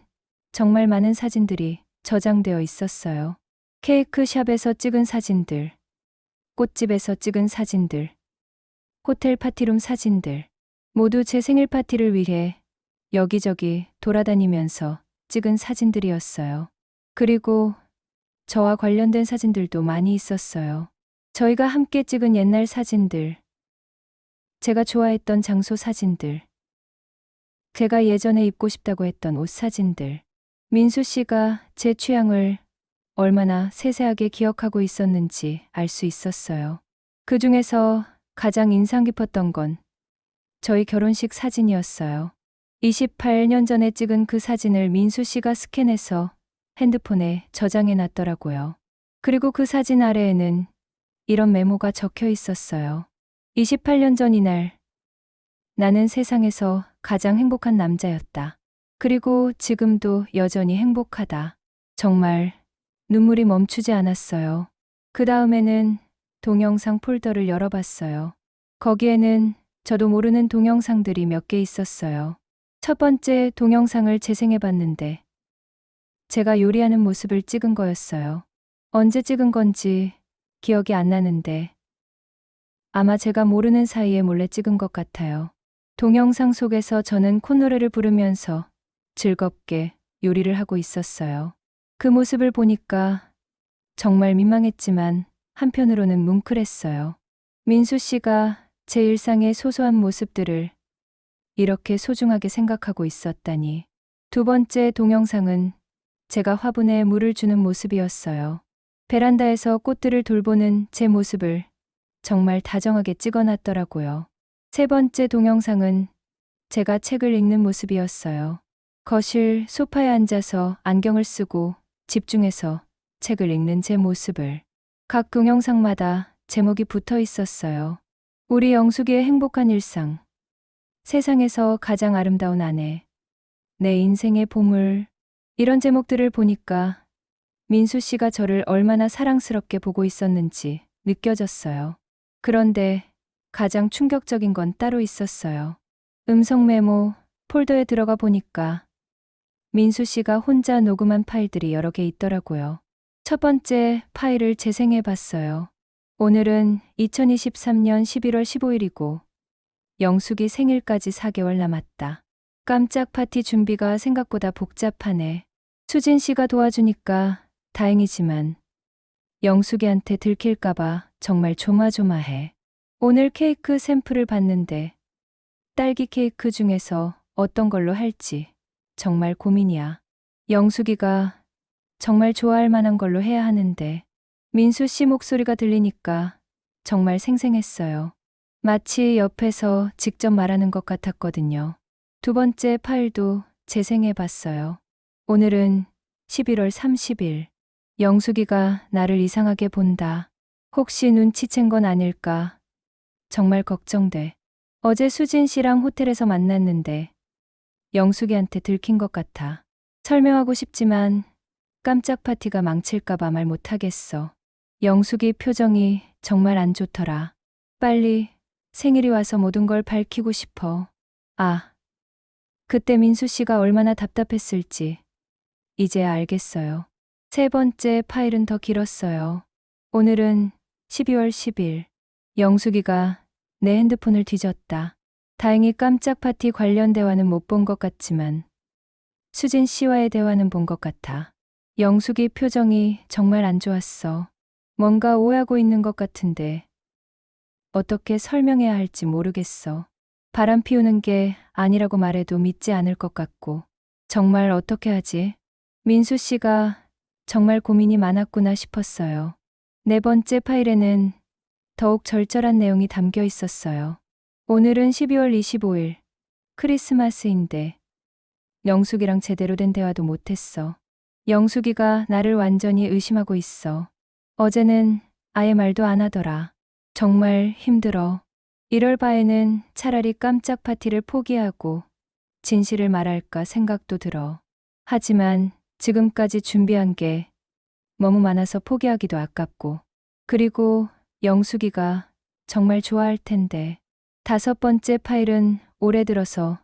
정말 많은 사진들이 저장되어 있었어요. 케이크샵에서 찍은 사진들, 꽃집에서 찍은 사진들, 호텔 파티룸 사진들, 모두 제 생일 파티를 위해 여기저기 돌아다니면서 찍은 사진들이었어요. 그리고 저와 관련된 사진들도 많이 있었어요. 저희가 함께 찍은 옛날 사진들, 제가 좋아했던 장소 사진들, 제가 예전에 입고 싶다고 했던 옷 사진들, 민수 씨가 제 취향을 얼마나 세세하게 기억하고 있었는지 알 수 있었어요. 그 중에서 가장 인상 깊었던 건 저희 결혼식 사진이었어요. 28년 전에 찍은 그 사진을 민수 씨가 스캔해서 핸드폰에 저장해 놨더라고요. 그리고 그 사진 아래에는 이런 메모가 적혀 있었어요. 28년 전 이날, 나는 세상에서 가장 행복한 남자였다. 그리고 지금도 여전히 행복하다. 정말 눈물이 멈추지 않았어요. 그 다음에는 동영상 폴더를 열어봤어요. 거기에는 저도 모르는 동영상들이 몇 개 있었어요. 첫 번째 동영상을 재생해봤는데 제가 요리하는 모습을 찍은 거였어요. 언제 찍은 건지 기억이 안 나는데 아마 제가 모르는 사이에 몰래 찍은 것 같아요. 동영상 속에서 저는 콧노래를 부르면서 즐겁게 요리를 하고 있었어요. 그 모습을 보니까 정말 민망했지만 한편으로는 뭉클했어요. 민수 씨가 제 일상의 소소한 모습들을 이렇게 소중하게 생각하고 있었다니. 두 번째 동영상은 제가 화분에 물을 주는 모습이었어요. 베란다에서 꽃들을 돌보는 제 모습을 정말 다정하게 찍어놨더라고요. 세 번째 동영상은 제가 책을 읽는 모습이었어요. 거실 소파에 앉아서 안경을 쓰고 집중해서 책을 읽는 제 모습을. 각 동영상마다 제목이 붙어 있었어요. 우리 영숙이의 행복한 일상, 세상에서 가장 아름다운 아내, 내 인생의 보물. 이런 제목들을 보니까 민수 씨가 저를 얼마나 사랑스럽게 보고 있었는지 느껴졌어요. 그런데 가장 충격적인 건 따로 있었어요. 음성 메모, 폴더에 들어가 보니까 민수 씨가 혼자 녹음한 파일들이 여러 개 있더라고요. 첫 번째 파일을 재생해 봤어요. 오늘은 2023년 11월 15일이고 영숙이 생일까지 4개월 남았다. 깜짝 파티 준비가 생각보다 복잡하네. 수진 씨가 도와주니까 다행이지만 영숙이한테 들킬까봐 정말 조마조마해. 오늘 케이크 샘플을 봤는데 딸기 케이크 중에서 어떤 걸로 할지 정말 고민이야. 영숙이가 정말 좋아할 만한 걸로 해야 하는데 민수 씨 목소리가 들리니까 정말 생생했어요. 마치 옆에서 직접 말하는 것 같았거든요. 두 번째 파일도 재생해 봤어요. 오늘은 11월 30일. 영숙이가 나를 이상하게 본다. 혹시 눈치챈 건 아닐까? 정말 걱정돼. 어제 수진 씨랑 호텔에서 만났는데 영숙이한테 들킨 것 같아. 설명하고 싶지만 깜짝 파티가 망칠까봐 말 못하겠어. 영숙이 표정이 정말 안 좋더라. 빨리 생일이 와서 모든 걸 밝히고 싶어. 아, 그때 민수 씨가 얼마나 답답했을지 이제야 알겠어요. 세 번째 파일은 더 길었어요. 오늘은 12월 10일. 영숙이가 내 핸드폰을 뒤졌다. 다행히 깜짝 파티 관련 대화는 못 본 것 같지만 수진 씨와의 대화는 본 것 같아. 영숙이 표정이 정말 안 좋았어. 뭔가 오해하고 있는 것 같은데 어떻게 설명해야 할지 모르겠어. 바람 피우는 게 아니라고 말해도 믿지 않을 것 같고 정말 어떻게 하지? 민수 씨가 정말 고민이 많았구나 싶었어요. 네 번째 파일에는 더욱 절절한 내용이 담겨 있었어요. 오늘은 12월 25일, 크리스마스인데 영숙이랑 제대로 된 대화도 못했어. 영숙이가 나를 완전히 의심하고 있어. 어제는 아예 말도 안 하더라. 정말 힘들어. 이럴 바에는 차라리 깜짝 파티를 포기하고 진실을 말할까 생각도 들어. 하지만 지금까지 준비한 게 너무 많아서 포기하기도 아깝고. 그리고 영숙이가 정말 좋아할 텐데. 다섯 번째 파일은 올해 들어서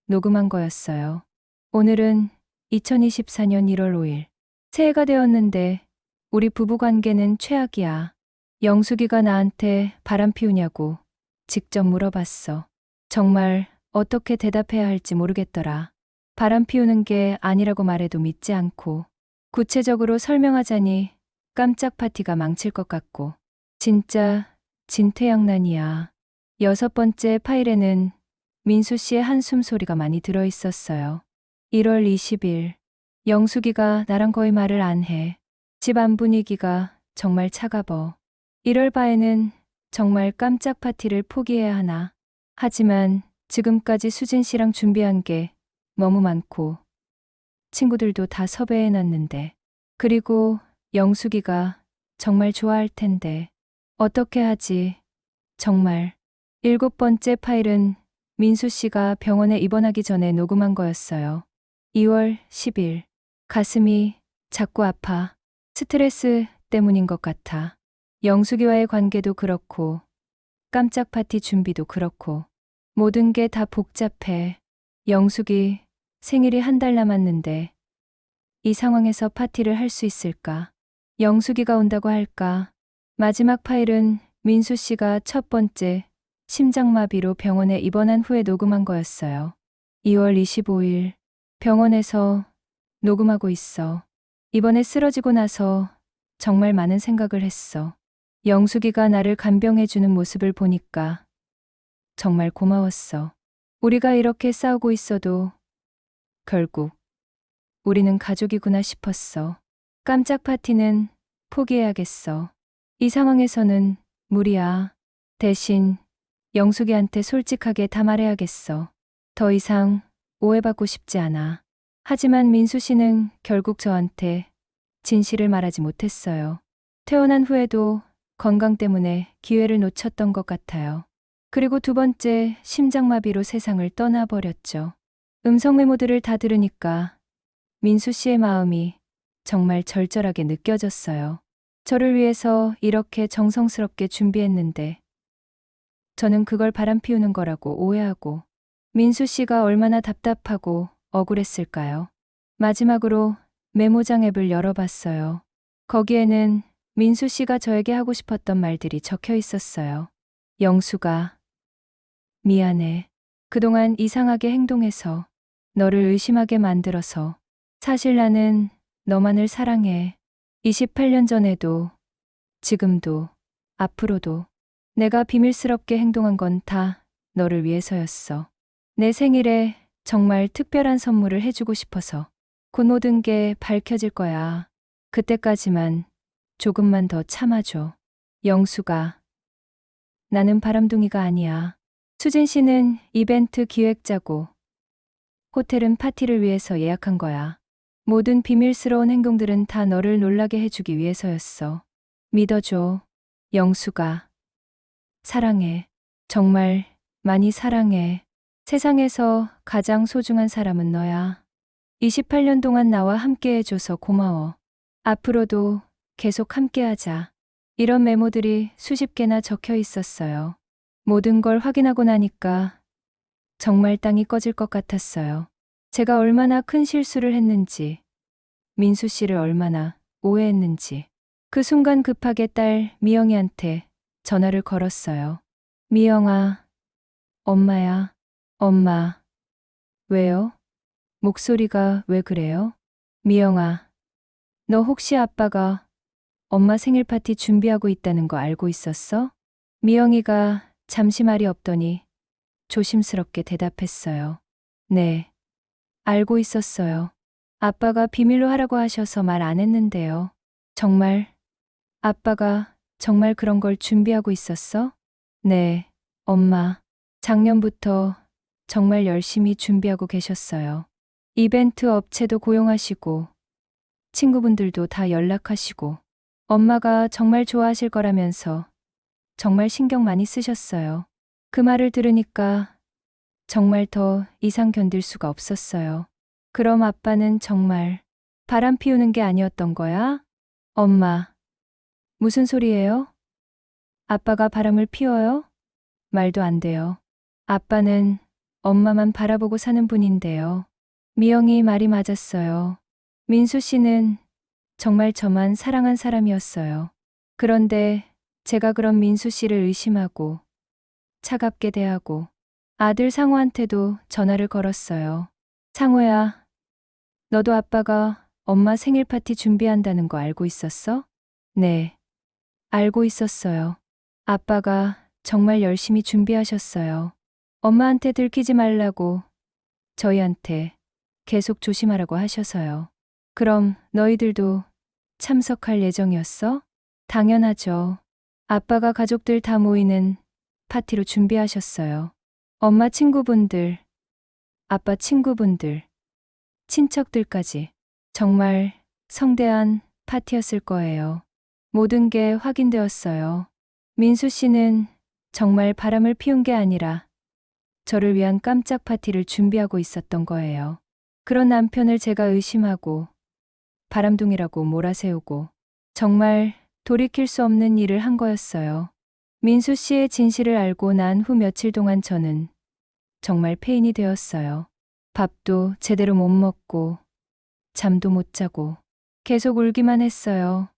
녹음한 거였어요. 오늘은 2024년 1월 5일. 새해가 되었는데 우리 부부 관계는 최악이야. 영숙이가 나한테 바람 피우냐고 직접 물어봤어. 정말 어떻게 대답해야 할지 모르겠더라. 바람 피우는 게 아니라고 말해도 믿지 않고 구체적으로 설명하자니 깜짝 파티가 망칠 것 같고 진짜 진퇴양난이야. 여섯 번째 파일에는 민수 씨의 한숨 소리가 많이 들어 있었어요. 1월 20일. 영숙이가 나랑 거의 말을 안 해. 집 안 분위기가 정말 차가워. 이럴 바에는 정말 깜짝 파티를 포기해야 하나. 하지만 지금까지 수진 씨랑 준비한 게 너무 많고 친구들도 다 섭외해 놨는데 그리고 영숙이가 정말 좋아할 텐데 어떻게 하지? 정말. 일곱 번째 파일은 민수 씨가 병원에 입원하기 전에 녹음한 거였어요. 2월 10일. 가슴이 자꾸 아파. 스트레스 때문인 것 같아. 영숙이와의 관계도 그렇고 깜짝 파티 준비도 그렇고 모든 게 다 복잡해. 영숙이 생일이 한 달 남았는데 이 상황에서 파티를 할 수 있을까? 영숙이가 온다고 할까? 마지막 파일은 민수 씨가 첫 번째 심장마비로 병원에 입원한 후에 녹음한 거였어요. 2월 25일. 병원에서 녹음하고 있어. 이번에 쓰러지고 나서 정말 많은 생각을 했어. 영숙이가 나를 간병해주는 모습을 보니까 정말 고마웠어. 우리가 이렇게 싸우고 있어도 결국 우리는 가족이구나 싶었어. 깜짝 파티는 포기해야겠어. 이 상황에서는 무리야. 대신 영숙이한테 솔직하게 다 말해야겠어. 더 이상 오해받고 싶지 않아. 하지만 민수 씨는 결국 저한테 진실을 말하지 못했어요. 퇴원한 후에도 건강 때문에 기회를 놓쳤던 것 같아요. 그리고 두 번째 심장마비로 세상을 떠나버렸죠. 음성 메모들을 다 들으니까 민수 씨의 마음이 정말 절절하게 느껴졌어요. 저를 위해서 이렇게 정성스럽게 준비했는데 저는 그걸 바람 피우는 거라고 오해하고 민수 씨가 얼마나 답답하고 억울했을까요? 마지막으로 메모장 앱을 열어봤어요. 거기에는 민수 씨가 저에게 하고 싶었던 말들이 적혀 있었어요. 영수가, 미안해. 그동안 이상하게 행동해서 너를 의심하게 만들어서 사실 나는 너만을 사랑해. 28년 전에도, 지금도, 앞으로도 내가 비밀스럽게 행동한 건 다 너를 위해서였어. 내 생일에 정말 특별한 선물을 해주고 싶어서 곧 모든 게 밝혀질 거야. 그때까지만 조금만 더 참아줘. 영수가, 나는 바람둥이가 아니야. 수진 씨는 이벤트 기획자고 호텔은 파티를 위해서 예약한 거야. 모든 비밀스러운 행동들은 다 너를 놀라게 해주기 위해서였어. 믿어줘. 영수가. 사랑해. 정말 많이 사랑해. 세상에서 가장 소중한 사람은 너야. 28년 동안 나와 함께 해줘서 고마워. 앞으로도 계속 함께 하자. 이런 메모들이 수십 개나 적혀 있었어요. 모든 걸 확인하고 나니까 정말 땅이 꺼질 것 같았어요. 제가 얼마나 큰 실수를 했는지, 민수 씨를 얼마나 오해했는지. 그 순간 급하게 딸 미영이한테 전화를 걸었어요. 미영아, 엄마야. 엄마. 왜요? 목소리가 왜 그래요? 미영아, 너 혹시 아빠가 엄마 생일 파티 준비하고 있다는 거 알고 있었어? 미영이가 잠시 말이 없더니 조심스럽게 대답했어요. 네, 알고 있었어요. 아빠가 비밀로 하라고 하셔서 말 안 했는데요. 정말, 아빠가 정말 그런 걸 준비하고 있었어? 네, 엄마. 작년부터 정말 열심히 준비하고 계셨어요. 이벤트 업체도 고용하시고, 친구분들도 다 연락하시고, 엄마가 정말 좋아하실 거라면서 정말 신경 많이 쓰셨어요. 그 말을 들으니까 정말 더 이상 견딜 수가 없었어요. 그럼 아빠는 정말 바람 피우는 게 아니었던 거야? 엄마, 무슨 소리예요? 아빠가 바람을 피워요? 말도 안 돼요. 아빠는 엄마만 바라보고 사는 분인데요. 미영이 말이 맞았어요. 민수 씨는 정말 저만 사랑한 사람이었어요. 그런데 제가 그런 민수 씨를 의심하고 차갑게 대하고 아들 상호한테도 전화를 걸었어요. 상호야, 너도 아빠가 엄마 생일 파티 준비한다는 거 알고 있었어? 네, 알고 있었어요. 아빠가 정말 열심히 준비하셨어요. 엄마한테 들키지 말라고 저희한테 계속 조심하라고 하셔서요. 그럼 너희들도 참석할 예정이었어? 당연하죠. 아빠가 가족들 다 모이는 파티로 준비하셨어요. 엄마 친구분들, 아빠 친구분들, 친척들까지. 정말 성대한 파티였을 거예요. 모든 게 확인되었어요. 민수 씨는 정말 바람을 피운 게 아니라 저를 위한 깜짝 파티를 준비하고 있었던 거예요. 그런 남편을 제가 의심하고 바람둥이라고 몰아세우고 정말 돌이킬 수 없는 일을 한 거였어요. 민수 씨의 진실을 알고 난 후 며칠 동안 저는 정말 폐인이 되었어요. 밥도 제대로 못 먹고 잠도 못 자고 계속 울기만 했어요.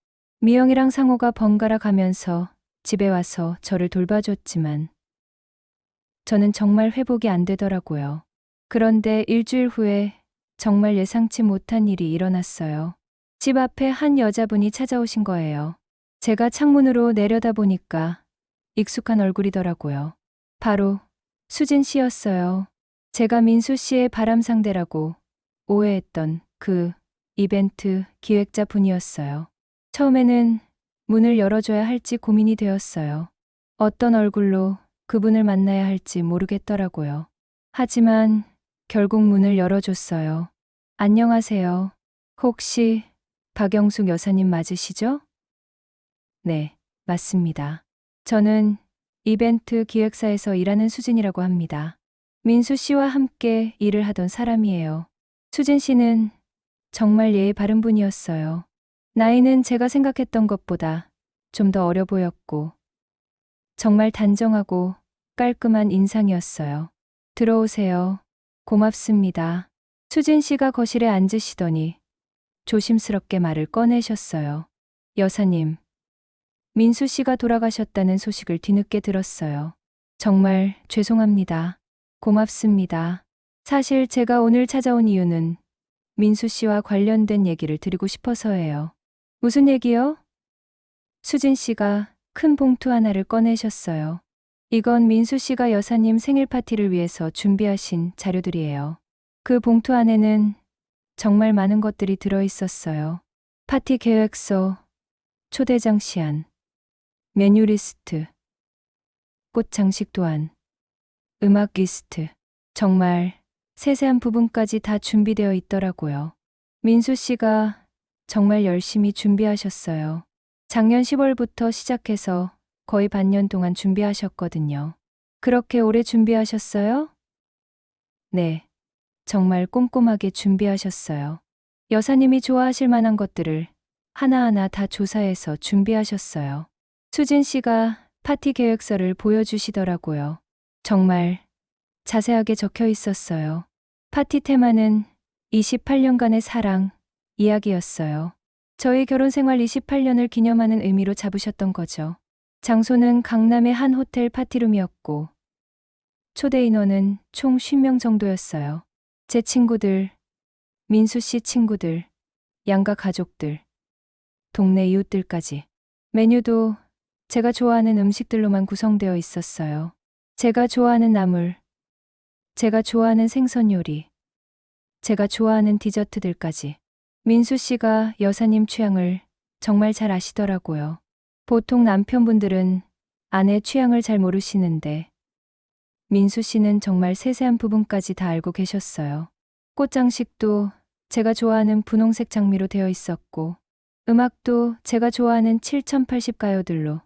미영이랑 상호가 번갈아 가면서 집에 와서 저를 돌봐줬지만 저는 정말 회복이 안 되더라고요. 그런데 일주일 후에 정말 예상치 못한 일이 일어났어요. 집 앞에 한 여자분이 찾아오신 거예요. 제가 창문으로 내려다보니까 익숙한 얼굴이더라고요. 바로 수진 씨였어요. 제가 민수 씨의 바람 상대라고 오해했던 그 이벤트 기획자 분이었어요. 처음에는 문을 열어줘야 할지 고민이 되었어요. 어떤 얼굴로 그분을 만나야 할지 모르겠더라고요. 하지만 결국 문을 열어줬어요. 안녕하세요. 혹시 박영숙 여사님 맞으시죠? 네, 맞습니다. 저는 이벤트 기획사에서 일하는 수진이라고 합니다. 민수 씨와 함께 일을 하던 사람이에요. 수진 씨는 정말 예의 바른 분이었어요. 나이는 제가 생각했던 것보다 좀 더 어려 보였고 정말 단정하고 깔끔한 인상이었어요. 들어오세요. 고맙습니다. 수진 씨가 거실에 앉으시더니 조심스럽게 말을 꺼내셨어요. 여사님, 민수 씨가 돌아가셨다는 소식을 뒤늦게 들었어요. 정말 죄송합니다. 고맙습니다. 사실 제가 오늘 찾아온 이유는 민수 씨와 관련된 얘기를 드리고 싶어서예요. 무슨 얘기요? 수진 씨가 큰 봉투 하나를 꺼내셨어요. 이건 민수 씨가 여사님 생일 파티를 위해서 준비하신 자료들이에요. 그 봉투 안에는 정말 많은 것들이 들어 있었어요. 파티 계획서, 초대장 시안, 메뉴 리스트, 꽃 장식 또한, 음악 리스트, 정말 세세한 부분까지 다 준비되어 있더라고요. 민수 씨가 정말 열심히 준비하셨어요. 작년 10월부터 시작해서 거의 반년 동안 준비하셨거든요. 그렇게 오래 준비하셨어요? 네, 정말 꼼꼼하게 준비하셨어요. 여사님이 좋아하실 만한 것들을 하나하나 다 조사해서 준비하셨어요. 수진 씨가 파티 계획서를 보여주시더라고요. 정말 자세하게 적혀 있었어요. 파티 테마는 28년간의 사랑, 이야기였어요. 저희 결혼 생활 28년을 기념하는 의미로 잡으셨던 거죠. 장소는 강남의 한 호텔 파티룸이었고, 초대 인원은 총 50명 정도였어요. 제 친구들, 민수 씨 친구들, 양가 가족들, 동네 이웃들까지. 메뉴도 제가 좋아하는 음식들로만 구성되어 있었어요. 제가 좋아하는 나물, 제가 좋아하는 생선 요리, 제가 좋아하는 디저트들까지. 민수 씨가 여사님 취향을 정말 잘 아시더라고요. 보통 남편분들은 아내 취향을 잘 모르시는데 민수 씨는 정말 세세한 부분까지 다 알고 계셨어요. 꽃장식도 제가 좋아하는 분홍색 장미로 되어 있었고, 음악도 제가 좋아하는 7080 가요들로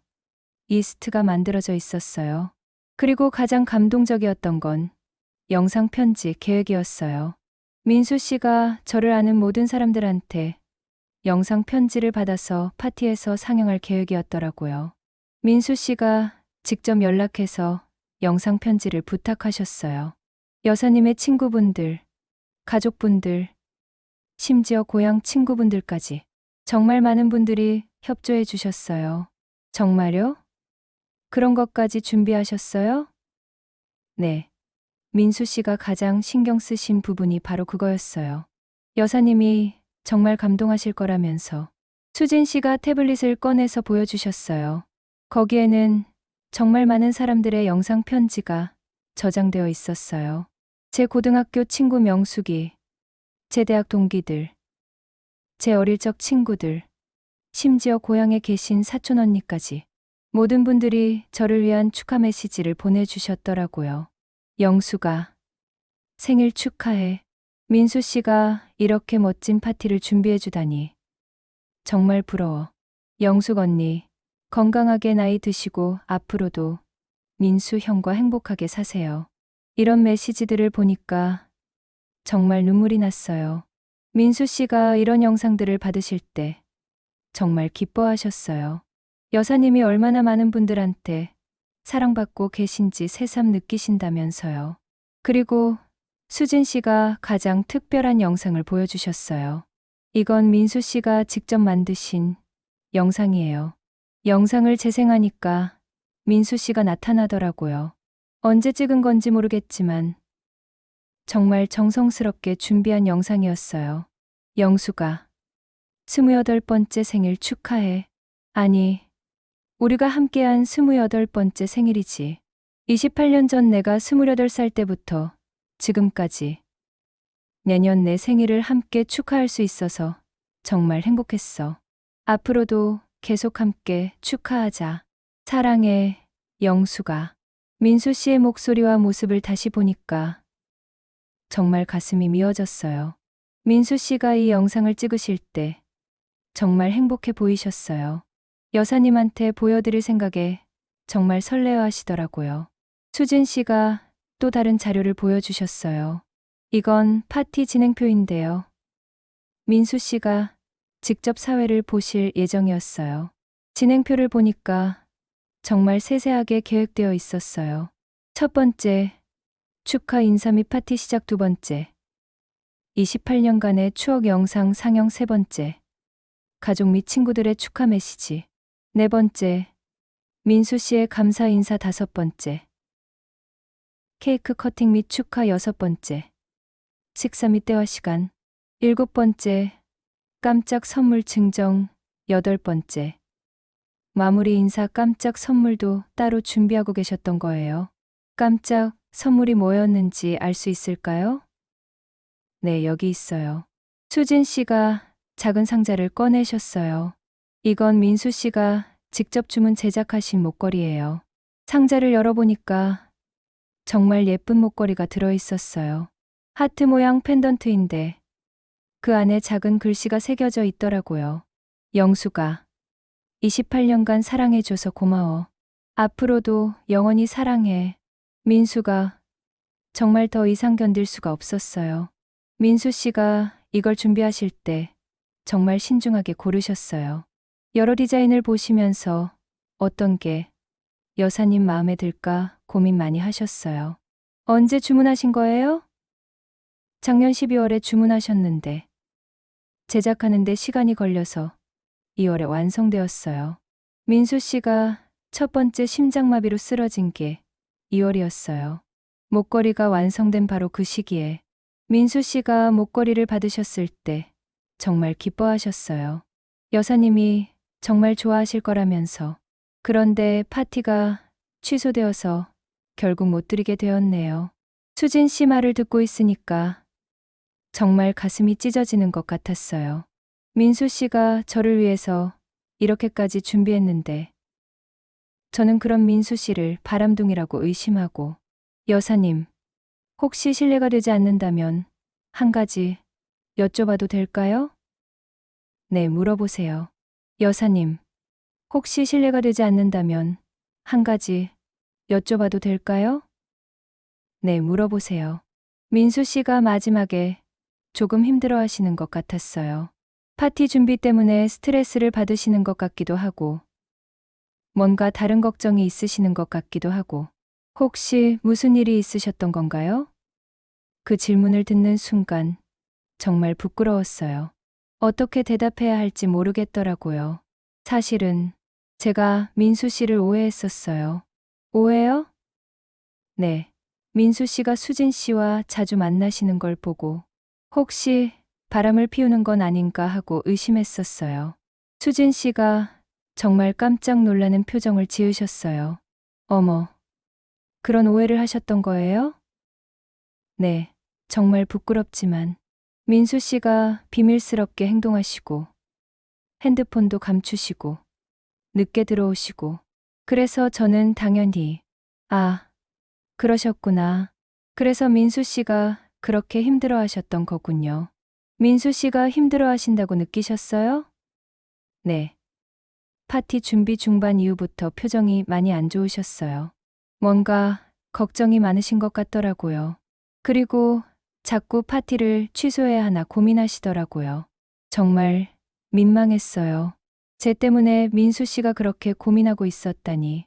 이스트가 만들어져 있었어요. 그리고 가장 감동적이었던 건 영상 편지 계획이었어요. 민수 씨가 저를 아는 모든 사람들한테 영상 편지를 받아서 파티에서 상영할 계획이었더라고요. 민수 씨가 직접 연락해서 영상 편지를 부탁하셨어요. 여사님의 친구분들, 가족분들, 심지어 고향 친구분들까지 정말 많은 분들이 협조해 주셨어요. 정말요? 그런 것까지 준비하셨어요? 네. 민수 씨가 가장 신경 쓰신 부분이 바로 그거였어요. 여사님이 정말 감동하실 거라면서 수진 씨가 태블릿을 꺼내서 보여주셨어요. 거기에는 정말 많은 사람들의 영상 편지가 저장되어 있었어요. 제 고등학교 친구 명숙이, 제 대학 동기들, 제 어릴 적 친구들, 심지어 고향에 계신 사촌 언니까지 모든 분들이 저를 위한 축하 메시지를 보내주셨더라고요. 영수가 생일 축하해. 민수 씨가 이렇게 멋진 파티를 준비해주다니 정말 부러워. 영숙 언니, 건강하게 나이 드시고 앞으로도 민수 형과 행복하게 사세요. 이런 메시지들을 보니까 정말 눈물이 났어요. 민수 씨가 이런 영상들을 받으실 때 정말 기뻐하셨어요. 여사님이 얼마나 많은 분들한테 사랑받고 계신지 새삼 느끼신다면서요. 그리고 수진 씨가 가장 특별한 영상을 보여주셨어요. 이건 민수 씨가 직접 만드신 영상이에요. 영상을 재생하니까 민수 씨가 나타나더라고요. 언제 찍은 건지 모르겠지만 정말 정성스럽게 준비한 영상이었어요. 영수가 28번째 생일 축하해. 아니, 우리가 함께한 28번째 생일이지. 28년 전 내가 28살 때부터 지금까지 내년 내 생일을 함께 축하할 수 있어서 정말 행복했어. 앞으로도 계속 함께 축하하자. 사랑해, 영수가. 민수 씨의 목소리와 모습을 다시 보니까 정말 가슴이 미어졌어요. 민수 씨가 이 영상을 찍으실 때 정말 행복해 보이셨어요. 여사님한테 보여드릴 생각에 정말 설레어 하시더라고요. 수진 씨가 또 다른 자료를 보여주셨어요. 이건 파티 진행표인데요. 민수 씨가 직접 사회를 보실 예정이었어요. 진행표를 보니까 정말 세세하게 계획되어 있었어요. 첫 번째, 축하 인사 및 파티 시작 두 번째. 28년간의 추억 영상 상영 세 번째. 가족 및 친구들의 축하 메시지. 네 번째. 민수 씨의 감사 인사 다섯 번째. 케이크 커팅 및 축하 여섯 번째. 식사 및 대화 시간. 일곱 번째. 깜짝 선물 증정 여덟 번째. 마무리 인사 깜짝 선물도 따로 준비하고 계셨던 거예요. 깜짝 선물이 뭐였는지 알 수 있을까요? 네, 여기 있어요. 수진 씨가 작은 상자를 꺼내셨어요. 이건 민수 씨가 직접 주문 제작하신 목걸이에요. 상자를 열어보니까 정말 예쁜 목걸이가 들어있었어요. 하트 모양 펜던트인데 그 안에 작은 글씨가 새겨져 있더라고요. 영수가 28년간 사랑해줘서 고마워. 앞으로도 영원히 사랑해. 민수가 정말 더 이상 견딜 수가 없었어요. 민수 씨가 이걸 준비하실 때 정말 신중하게 고르셨어요. 여러 디자인을 보시면서 어떤 게 여사님 마음에 들까 고민 많이 하셨어요. 언제 주문하신 거예요? 작년 12월에 주문하셨는데 제작하는데 시간이 걸려서 2월에 완성되었어요. 민수 씨가 첫 번째 심장마비로 쓰러진 게 2월이었어요. 목걸이가 완성된 바로 그 시기에 민수 씨가 목걸이를 받으셨을 때 정말 기뻐하셨어요. 여사님이 정말 좋아하실 거라면서. 그런데 파티가 취소되어서 결국 못 드리게 되었네요. 수진 씨 말을 듣고 있으니까 정말 가슴이 찢어지는 것 같았어요. 민수 씨가 저를 위해서 이렇게까지 준비했는데 저는 그런 민수 씨를 바람둥이라고 의심하고. 여사님, 혹시 실례가 되지 않는다면 한 가지 여쭤봐도 될까요? 네, 물어보세요. 여사님, 혹시 실례가 되지 않는다면 한 가지 여쭤봐도 될까요? 네, 물어보세요. 민수 씨가 마지막에 조금 힘들어 하시는 것 같았어요. 파티 준비 때문에 스트레스를 받으시는 것 같기도 하고, 뭔가 다른 걱정이 있으시는 것 같기도 하고, 혹시 무슨 일이 있으셨던 건가요? 그 질문을 듣는 순간 정말 부끄러웠어요. 어떻게 대답해야 할지 모르겠더라고요. 사실은 제가 민수 씨를 오해했었어요. 오해요? 네. 민수 씨가 수진 씨와 자주 만나시는 걸 보고 혹시 바람을 피우는 건 아닌가 하고 의심했었어요. 수진 씨가 정말 깜짝 놀라는 표정을 지으셨어요. 어머, 그런 오해를 하셨던 거예요? 네, 정말 부끄럽지만 민수 씨가 비밀스럽게 행동하시고 핸드폰도 감추시고 늦게 들어오시고 그래서 저는 당연히 그러셨구나. 그래서 민수 씨가 그렇게 힘들어 하셨던 거군요. 민수 씨가 힘들어 하신다고 느끼셨어요? 네. 파티 준비 중반 이후부터 표정이 많이 안 좋으셨어요. 뭔가 걱정이 많으신 것 같더라고요. 그리고 자꾸 파티를 취소해야 하나 고민하시더라고요. 정말 민망했어요. 제 때문에 민수 씨가 그렇게 고민하고 있었다니.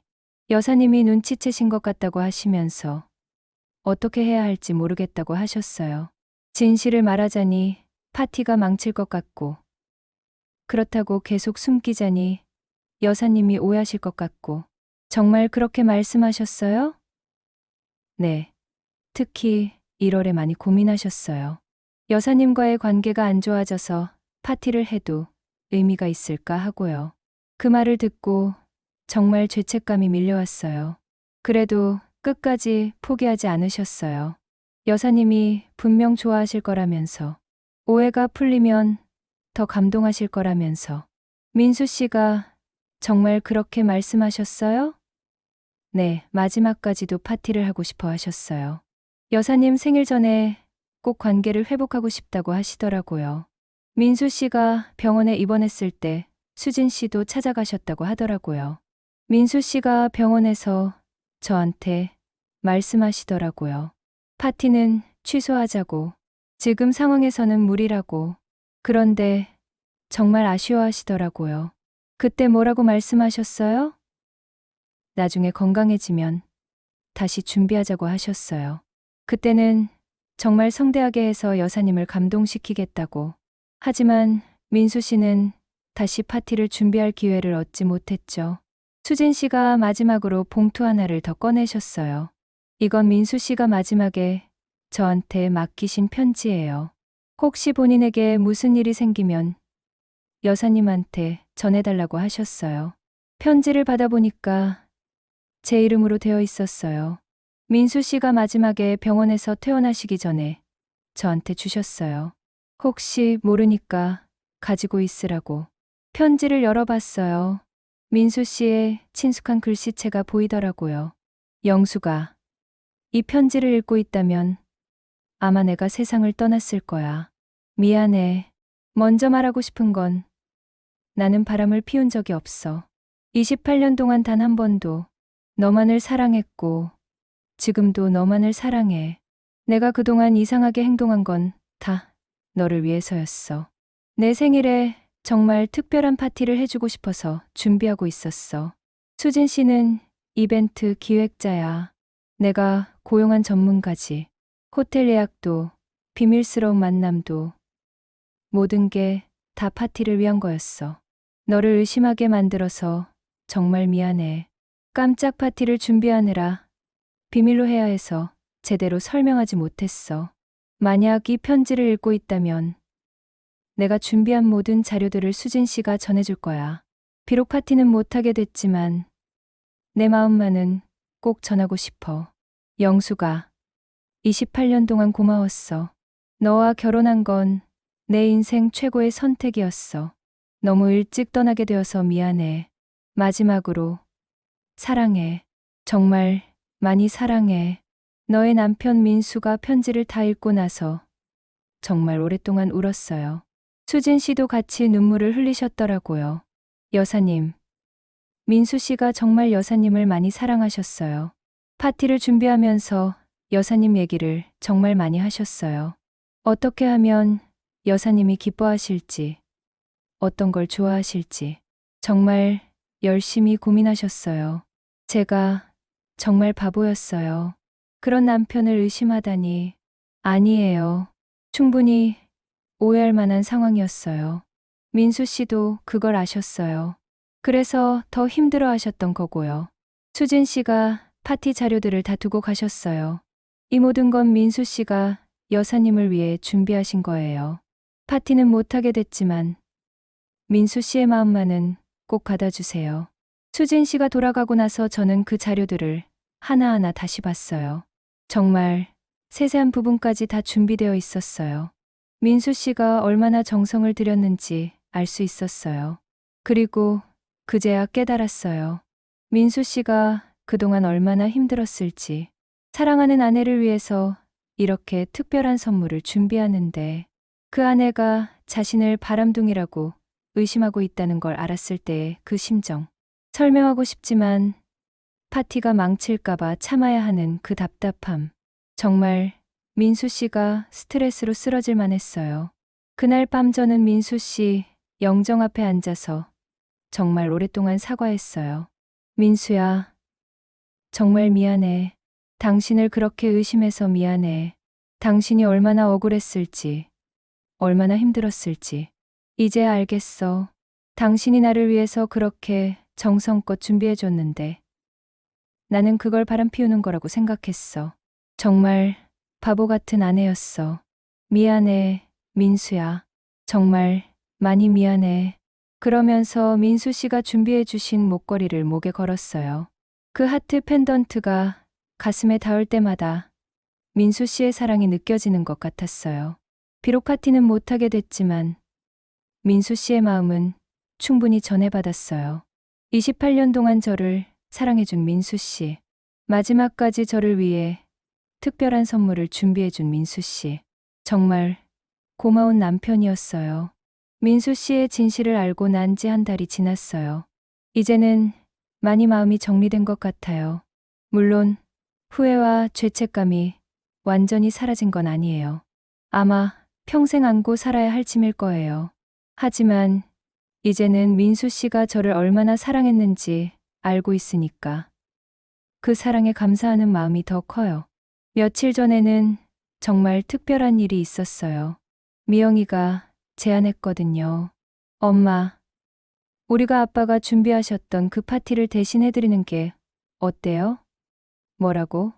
여사님이 눈치채신 것 같다고 하시면서 어떻게 해야 할지 모르겠다고 하셨어요. 진실을 말하자니 파티가 망칠 것 같고, 그렇다고 계속 숨기자니 여사님이 오해하실 것 같고. 정말 그렇게 말씀하셨어요? 네. 특히 1월에 많이 고민하셨어요. 여사님과의 관계가 안 좋아져서 파티를 해도 의미가 있을까 하고요. 그 말을 듣고 정말 죄책감이 밀려왔어요. 그래도 끝까지 포기하지 않으셨어요. 여사님이 분명 좋아하실 거라면서, 오해가 풀리면 더 감동하실 거라면서. 민수 씨가 정말 그렇게 말씀하셨어요? 네, 마지막까지도 파티를 하고 싶어 하셨어요. 여사님 생일 전에 꼭 관계를 회복하고 싶다고 하시더라고요. 민수 씨가 병원에 입원했을 때 수진 씨도 찾아가셨다고 하더라고요. 민수 씨가 병원에서 저한테 말씀하시더라고요. 파티는 취소하자고. 지금 상황에서는 무리라고. 그런데 정말 아쉬워하시더라고요. 그때 뭐라고 말씀하셨어요? 나중에 건강해지면 다시 준비하자고 하셨어요. 그때는 정말 성대하게 해서 여사님을 감동시키겠다고. 하지만 민수 씨는 다시 파티를 준비할 기회를 얻지 못했죠. 수진 씨가 마지막으로 봉투 하나를 더 꺼내셨어요. 이건 민수 씨가 마지막에 저한테 맡기신 편지예요. 혹시 본인에게 무슨 일이 생기면 여사님한테 전해달라고 하셨어요. 편지를 받아보니까 제 이름으로 되어 있었어요. 민수 씨가 마지막에 병원에서 퇴원하시기 전에 저한테 주셨어요. 혹시 모르니까 가지고 있으라고. 편지를 열어봤어요. 민수 씨의 친숙한 글씨체가 보이더라고요. 영수가 이 편지를 읽고 있다면 아마 내가 세상을 떠났을 거야. 미안해. 먼저 말하고 싶은 건 나는 바람을 피운 적이 없어. 28년 동안 단 한 번도 너만을 사랑했고 지금도 너만을 사랑해. 내가 그동안 이상하게 행동한 건 다 너를 위해서였어. 내 생일에 정말 특별한 파티를 해주고 싶어서 준비하고 있었어. 수진 씨는 이벤트 기획자야. 내가 고용한 전문가지. 호텔 예약도 비밀스러운 만남도 모든 게 다 파티를 위한 거였어. 너를 의심하게 만들어서 정말 미안해. 깜짝 파티를 준비하느라 비밀로 해야 해서 제대로 설명하지 못했어. 만약 이 편지를 읽고 있다면 내가 준비한 모든 자료들을 수진 씨가 전해줄 거야. 비록 파티는 못하게 됐지만 내 마음만은 꼭 전하고 싶어. 영수가 28년 동안 고마웠어. 너와 결혼한 건 내 인생 최고의 선택이었어. 너무 일찍 떠나게 되어서 미안해. 마지막으로 사랑해. 정말 많이 사랑해. 너의 남편 민수가 편지를 다 읽고 나서 정말 오랫동안 울었어요. 수진 씨도 같이 눈물을 흘리셨더라고요. 여사님, 민수 씨가 정말 여사님을 많이 사랑하셨어요. 파티를 준비하면서 여사님 얘기를 정말 많이 하셨어요. 어떻게 하면 여사님이 기뻐하실지, 어떤 걸 좋아하실지 정말 열심히 고민하셨어요. 제가 정말 바보였어요. 그런 남편을 의심하다니. 아니에요. 충분히 오해할 만한 상황이었어요. 민수 씨도 그걸 아셨어요. 그래서 더 힘들어 하셨던 거고요. 수진 씨가 파티 자료들을 다 두고 가셨어요. 이 모든 건 민수 씨가 여사님을 위해 준비하신 거예요. 파티는 못하게 됐지만 민수 씨의 마음만은 꼭 받아주세요. 수진 씨가 돌아가고 나서 저는 그 자료들을 하나하나 다시 봤어요. 정말 세세한 부분까지 다 준비되어 있었어요. 민수 씨가 얼마나 정성을 들였는지 알 수 있었어요. 그리고 그제야 깨달았어요. 민수 씨가 그동안 얼마나 힘들었을지. 사랑하는 아내를 위해서 이렇게 특별한 선물을 준비하는데 그 아내가 자신을 바람둥이라고 의심하고 있다는 걸 알았을 때의 그 심정. 설명하고 싶지만 파티가 망칠까봐 참아야 하는 그 답답함. 정말 민수 씨가 스트레스로 쓰러질 만했어요. 그날 밤 저는 민수 씨 영정 앞에 앉아서 정말 오랫동안 사과했어요. 민수야, 정말 미안해. 당신을 그렇게 의심해서 미안해. 당신이 얼마나 억울했을지, 얼마나 힘들었을지. 이제 알겠어. 당신이 나를 위해서 그렇게 정성껏 준비해줬는데 나는 그걸 바람피우는 거라고 생각했어. 정말 바보 같은 아내였어. 미안해, 민수야. 정말 많이 미안해. 그러면서 민수 씨가 준비해 주신 목걸이를 목에 걸었어요. 그 하트 펜던트가 가슴에 닿을 때마다 민수 씨의 사랑이 느껴지는 것 같았어요. 비록 파티는 못하게 됐지만 민수 씨의 마음은 충분히 전해받았어요. 28년 동안 저를 사랑해준 민수 씨. 마지막까지 저를 위해 특별한 선물을 준비해준 민수 씨. 정말 고마운 남편이었어요. 민수 씨의 진실을 알고 난 지 한 달이 지났어요. 이제는 많이 마음이 정리된 것 같아요. 물론 후회와 죄책감이 완전히 사라진 건 아니에요. 아마 평생 안고 살아야 할 짐일 거예요. 하지만 이제는 민수 씨가 저를 얼마나 사랑했는지 알고 있으니까 그 사랑에 감사하는 마음이 더 커요. 며칠 전에는 정말 특별한 일이 있었어요. 미영이가 제안했거든요. 엄마, 우리가 아빠가 준비하셨던 그 파티를 대신 해드리는 게 어때요? 뭐라고?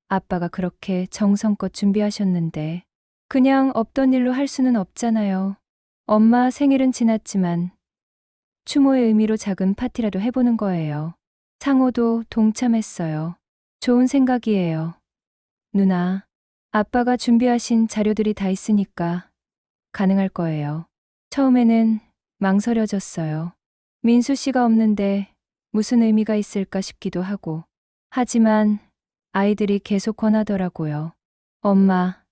아빠가 그렇게 정성껏 준비하셨는데 그냥 없던 일로 할 수는 없잖아요. 엄마 생일은 지났지만 추모의 의미로 작은 파티라도 해보는 거예요. 상호도 동참했어요. 좋은 생각이에요. 누나, 아빠가 준비하신 자료들이 다 있으니까 가능할 거예요. 처음에는 망설여졌어요. 민수 씨가 없는데 무슨 의미가 있을까 싶기도 하고. 하지만 아이들이 계속 권하더라고요. 엄마,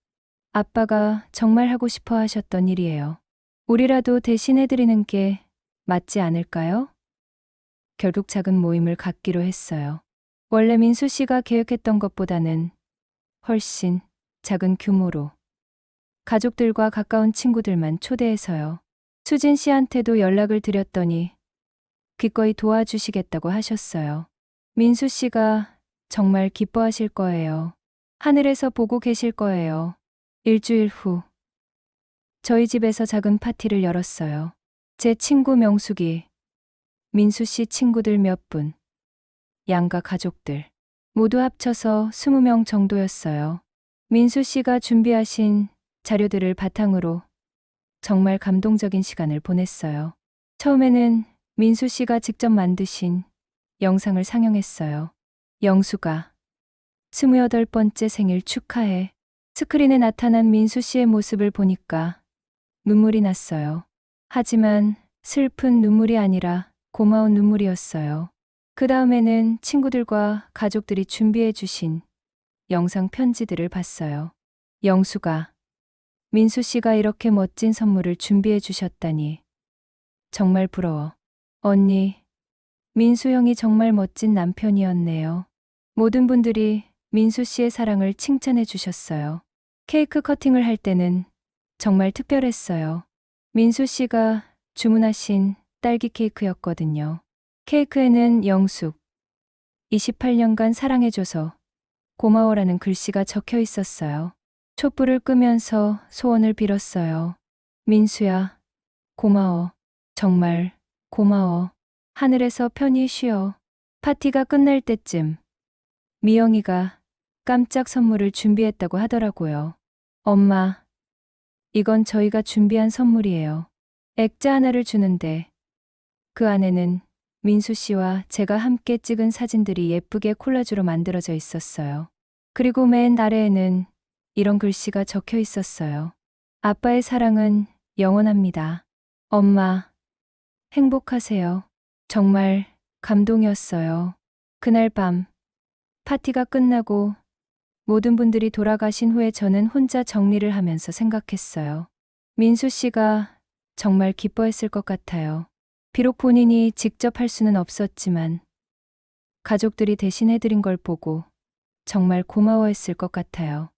아빠가 정말 하고 싶어 하셨던 일이에요. 우리라도 대신해드리는 게 맞지 않을까요? 결국 작은 모임을 갖기로 했어요. 원래 민수 씨가 계획했던 것보다는 훨씬 작은 규모로 가족들과 가까운 친구들만 초대해서요. 수진 씨한테도 연락을 드렸더니 기꺼이 도와주시겠다고 하셨어요. 민수 씨가 정말 기뻐하실 거예요. 하늘에서 보고 계실 거예요. 일주일 후 저희 집에서 작은 파티를 열었어요. 제 친구 명숙이, 민수 씨 친구들 몇 분, 양가 가족들 모두 합쳐서 20명 정도였어요. 민수 씨가 준비하신 자료들을 바탕으로 정말 감동적인 시간을 보냈어요. 처음에는 민수 씨가 직접 만드신 영상을 상영했어요. 영수가 28번째 생일 축하해. 스크린에 나타난 민수 씨의 모습을 보니까 눈물이 났어요. 하지만 슬픈 눈물이 아니라 고마운 눈물이었어요. 그 다음에는 친구들과 가족들이 준비해 주신 영상 편지들을 봤어요. 영수가 민수 씨가 이렇게 멋진 선물을 준비해 주셨다니 정말 부러워. 언니, 민수 형이 정말 멋진 남편이었네요. 모든 분들이 민수 씨의 사랑을 칭찬해 주셨어요. 케이크 커팅을 할 때는 정말 특별했어요. 민수 씨가 주문하신 딸기 케이크였거든요. 케이크에는 영숙, 28년간 사랑해줘서 고마워라는 글씨가 적혀 있었어요. 촛불을 끄면서 소원을 빌었어요. 민수야, 고마워. 정말 고마워. 하늘에서 편히 쉬어. 파티가 끝날 때쯤 미영이가 깜짝 선물을 준비했다고 하더라고요. 엄마, 이건 저희가 준비한 선물이에요. 액자 하나를 주는데 그 안에는 민수 씨와 제가 함께 찍은 사진들이 예쁘게 콜라주로 만들어져 있었어요. 그리고 맨 아래에는 이런 글씨가 적혀 있었어요. 아빠의 사랑은 영원합니다. 엄마, 행복하세요. 정말 감동이었어요. 그날 밤 파티가 끝나고 모든 분들이 돌아가신 후에 저는 혼자 정리를 하면서 생각했어요. 민수 씨가 정말 기뻐했을 것 같아요. 비록 본인이 직접 할 수는 없었지만 가족들이 대신 해드린 걸 보고 정말 고마워했을 것 같아요.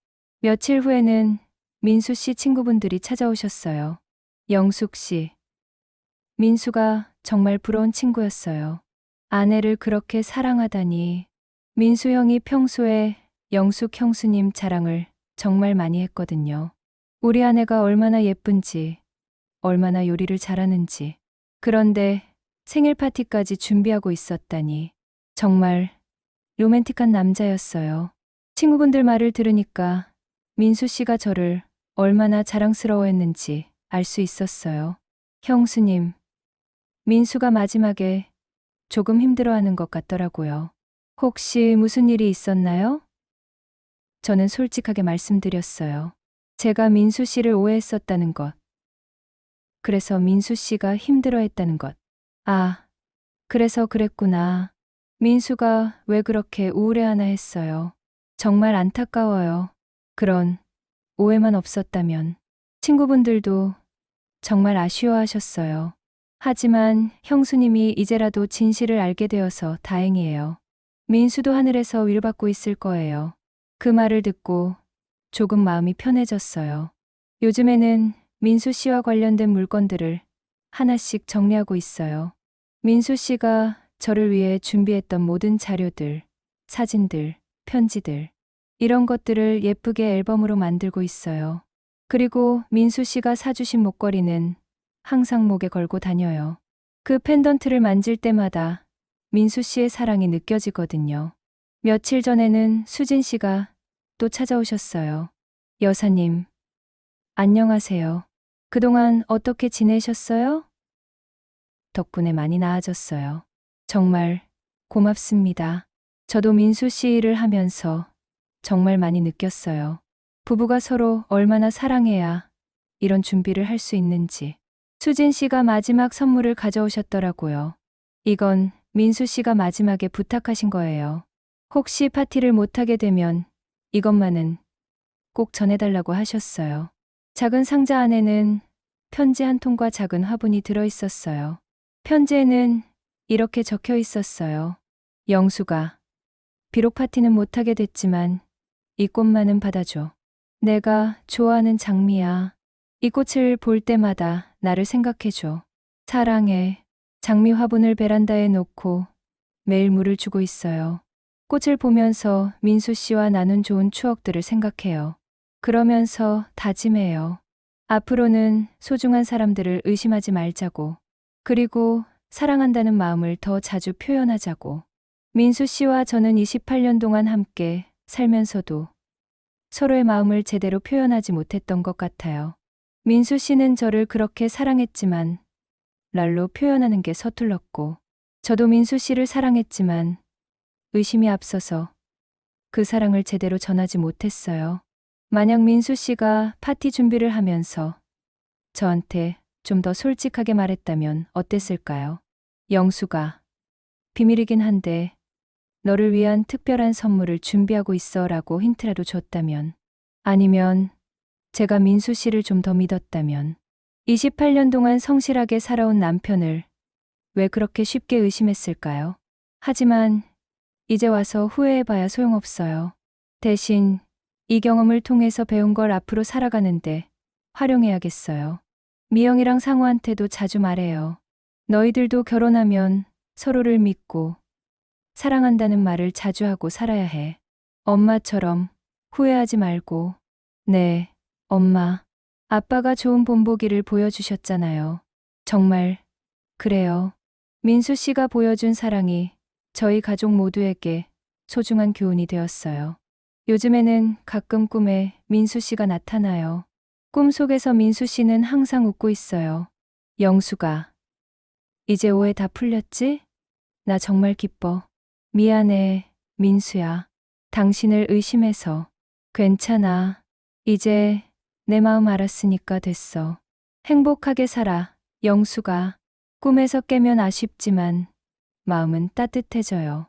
며칠 후에는 민수 씨 친구분들이 찾아오셨어요. 영숙 씨, 민수가 정말 부러운 친구였어요. 아내를 그렇게 사랑하다니. 민수 형이 평소에 영숙 형수님 자랑을 정말 많이 했거든요. 우리 아내가 얼마나 예쁜지, 얼마나 요리를 잘하는지. 그런데 생일 파티까지 준비하고 있었다니. 정말 로맨틱한 남자였어요. 친구분들 말을 들으니까 민수 씨가 저를 얼마나 자랑스러워했는지 알 수 있었어요. 형수님, 민수가 마지막에 조금 힘들어하는 것 같더라고요. 혹시 무슨 일이 있었나요? 저는 솔직하게 말씀드렸어요. 제가 민수 씨를 오해했었다는 것. 그래서 민수 씨가 힘들어했다는 것. 아, 그래서 그랬구나. 민수가 왜 그렇게 우울해하나 했어요. 정말 안타까워요. 그런 오해만 없었다면. 친구분들도 정말 아쉬워하셨어요. 하지만 형수님이 이제라도 진실을 알게 되어서 다행이에요. 민수도 하늘에서 위로받고 있을 거예요. 그 말을 듣고 조금 마음이 편해졌어요. 요즘에는 민수 씨와 관련된 물건들을 하나씩 정리하고 있어요. 민수 씨가 저를 위해 준비했던 모든 자료들, 사진들, 편지들. 이런 것들을 예쁘게 앨범으로 만들고 있어요. 그리고 민수 씨가 사주신 목걸이는 항상 목에 걸고 다녀요. 그 펜던트를 만질 때마다 민수 씨의 사랑이 느껴지거든요. 며칠 전에는 수진 씨가 또 찾아오셨어요. 여사님, 안녕하세요. 그동안 어떻게 지내셨어요? 덕분에 많이 나아졌어요. 정말 고맙습니다. 저도 민수 씨 일을 하면서 정말 많이 느꼈어요. 부부가 서로 얼마나 사랑해야 이런 준비를 할 수 있는지. 수진 씨가 마지막 선물을 가져오셨더라고요. 이건 민수 씨가 마지막에 부탁하신 거예요. 혹시 파티를 못하게 되면 이것만은 꼭 전해달라고 하셨어요. 작은 상자 안에는 편지 한 통과 작은 화분이 들어있었어요. 편지에는 이렇게 적혀 있었어요. 영수가, 비록 파티는 못하게 됐지만 이 꽃만은 받아줘. 내가 좋아하는 장미야. 이 꽃을 볼 때마다 나를 생각해줘. 사랑해. 장미 화분을 베란다에 놓고 매일 물을 주고 있어요. 꽃을 보면서 민수 씨와 나눈 좋은 추억들을 생각해요. 그러면서 다짐해요. 앞으로는 소중한 사람들을 의심하지 말자고. 그리고 사랑한다는 마음을 더 자주 표현하자고. 민수 씨와 저는 28년 동안 함께 살면서도 서로의 마음을 제대로 표현하지 못했던 것 같아요. 민수 씨는 저를 그렇게 사랑했지만 말로 표현하는 게 서툴렀고, 저도 민수 씨를 사랑했지만 의심이 앞서서 그 사랑을 제대로 전하지 못했어요. 만약 민수 씨가 파티 준비를 하면서 저한테 좀 더 솔직하게 말했다면 어땠을까요? 영수가, 비밀이긴 한데 너를 위한 특별한 선물을 준비하고 있어 라고 힌트라도 줬다면, 아니면 제가 민수 씨를 좀 더 믿었다면, 28년 동안 성실하게 살아온 남편을 왜 그렇게 쉽게 의심했을까요? 하지만 이제 와서 후회해봐야 소용없어요. 대신 이 경험을 통해서 배운 걸 앞으로 살아가는데 활용해야겠어요. 미영이랑 상우한테도 자주 말해요. 너희들도 결혼하면 서로를 믿고 사랑한다는 말을 자주 하고 살아야 해. 엄마처럼 후회하지 말고. 네, 엄마. 아빠가 좋은 본보기를 보여주셨잖아요. 정말 그래요. 민수 씨가 보여준 사랑이 저희 가족 모두에게 소중한 교훈이 되었어요. 요즘에는 가끔 꿈에 민수 씨가 나타나요. 꿈속에서 민수 씨는 항상 웃고 있어요. 영수가, 이제 오해 다 풀렸지? 나 정말 기뻐. 미안해, 민수야. 당신을 의심해서. 괜찮아. 이제 내 마음 알았으니까 됐어. 행복하게 살아, 영수가. 꿈에서 깨면 아쉽지만 마음은 따뜻해져요.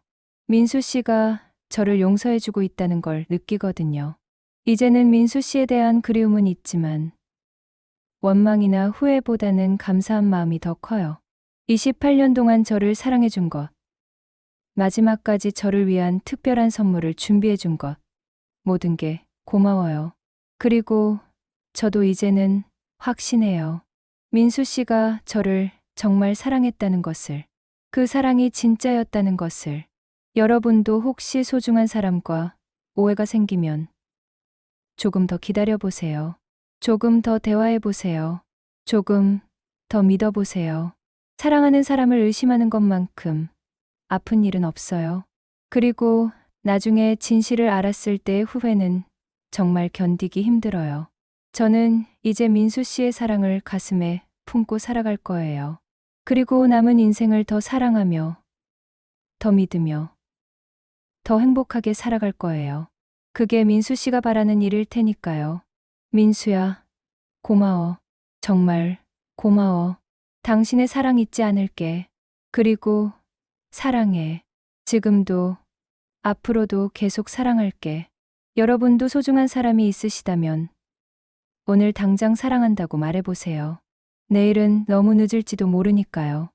민수 씨가 저를 용서해주고 있다는 걸 느끼거든요. 이제는 민수 씨에 대한 그리움은 있지만 원망이나 후회보다는 감사한 마음이 더 커요. 28년 동안 저를 사랑해준 것, 마지막까지 저를 위한 특별한 선물을 준비해준 것, 모든 게 고마워요. 그리고 저도 이제는 확신해요. 민수 씨가 저를 정말 사랑했다는 것을, 그 사랑이 진짜였다는 것을. 여러분도 혹시 소중한 사람과 오해가 생기면 조금 더 기다려보세요. 조금 더 대화해보세요. 조금 더 믿어보세요. 사랑하는 사람을 의심하는 것만큼 아픈 일은 없어요. 그리고 나중에 진실을 알았을 때의 후회는 정말 견디기 힘들어요. 저는 이제 민수 씨의 사랑을 가슴에 품고 살아갈 거예요. 그리고 남은 인생을 더 사랑하며, 더 믿으며, 더 행복하게 살아갈 거예요. 그게 민수 씨가 바라는 일일 테니까요. 민수야, 고마워. 정말 고마워. 당신의 사랑 잊지 않을게. 그리고 사랑해. 지금도, 앞으로도 계속 사랑할게. 여러분도 소중한 사람이 있으시다면 오늘 당장 사랑한다고 말해보세요. 내일은 너무 늦을지도 모르니까요.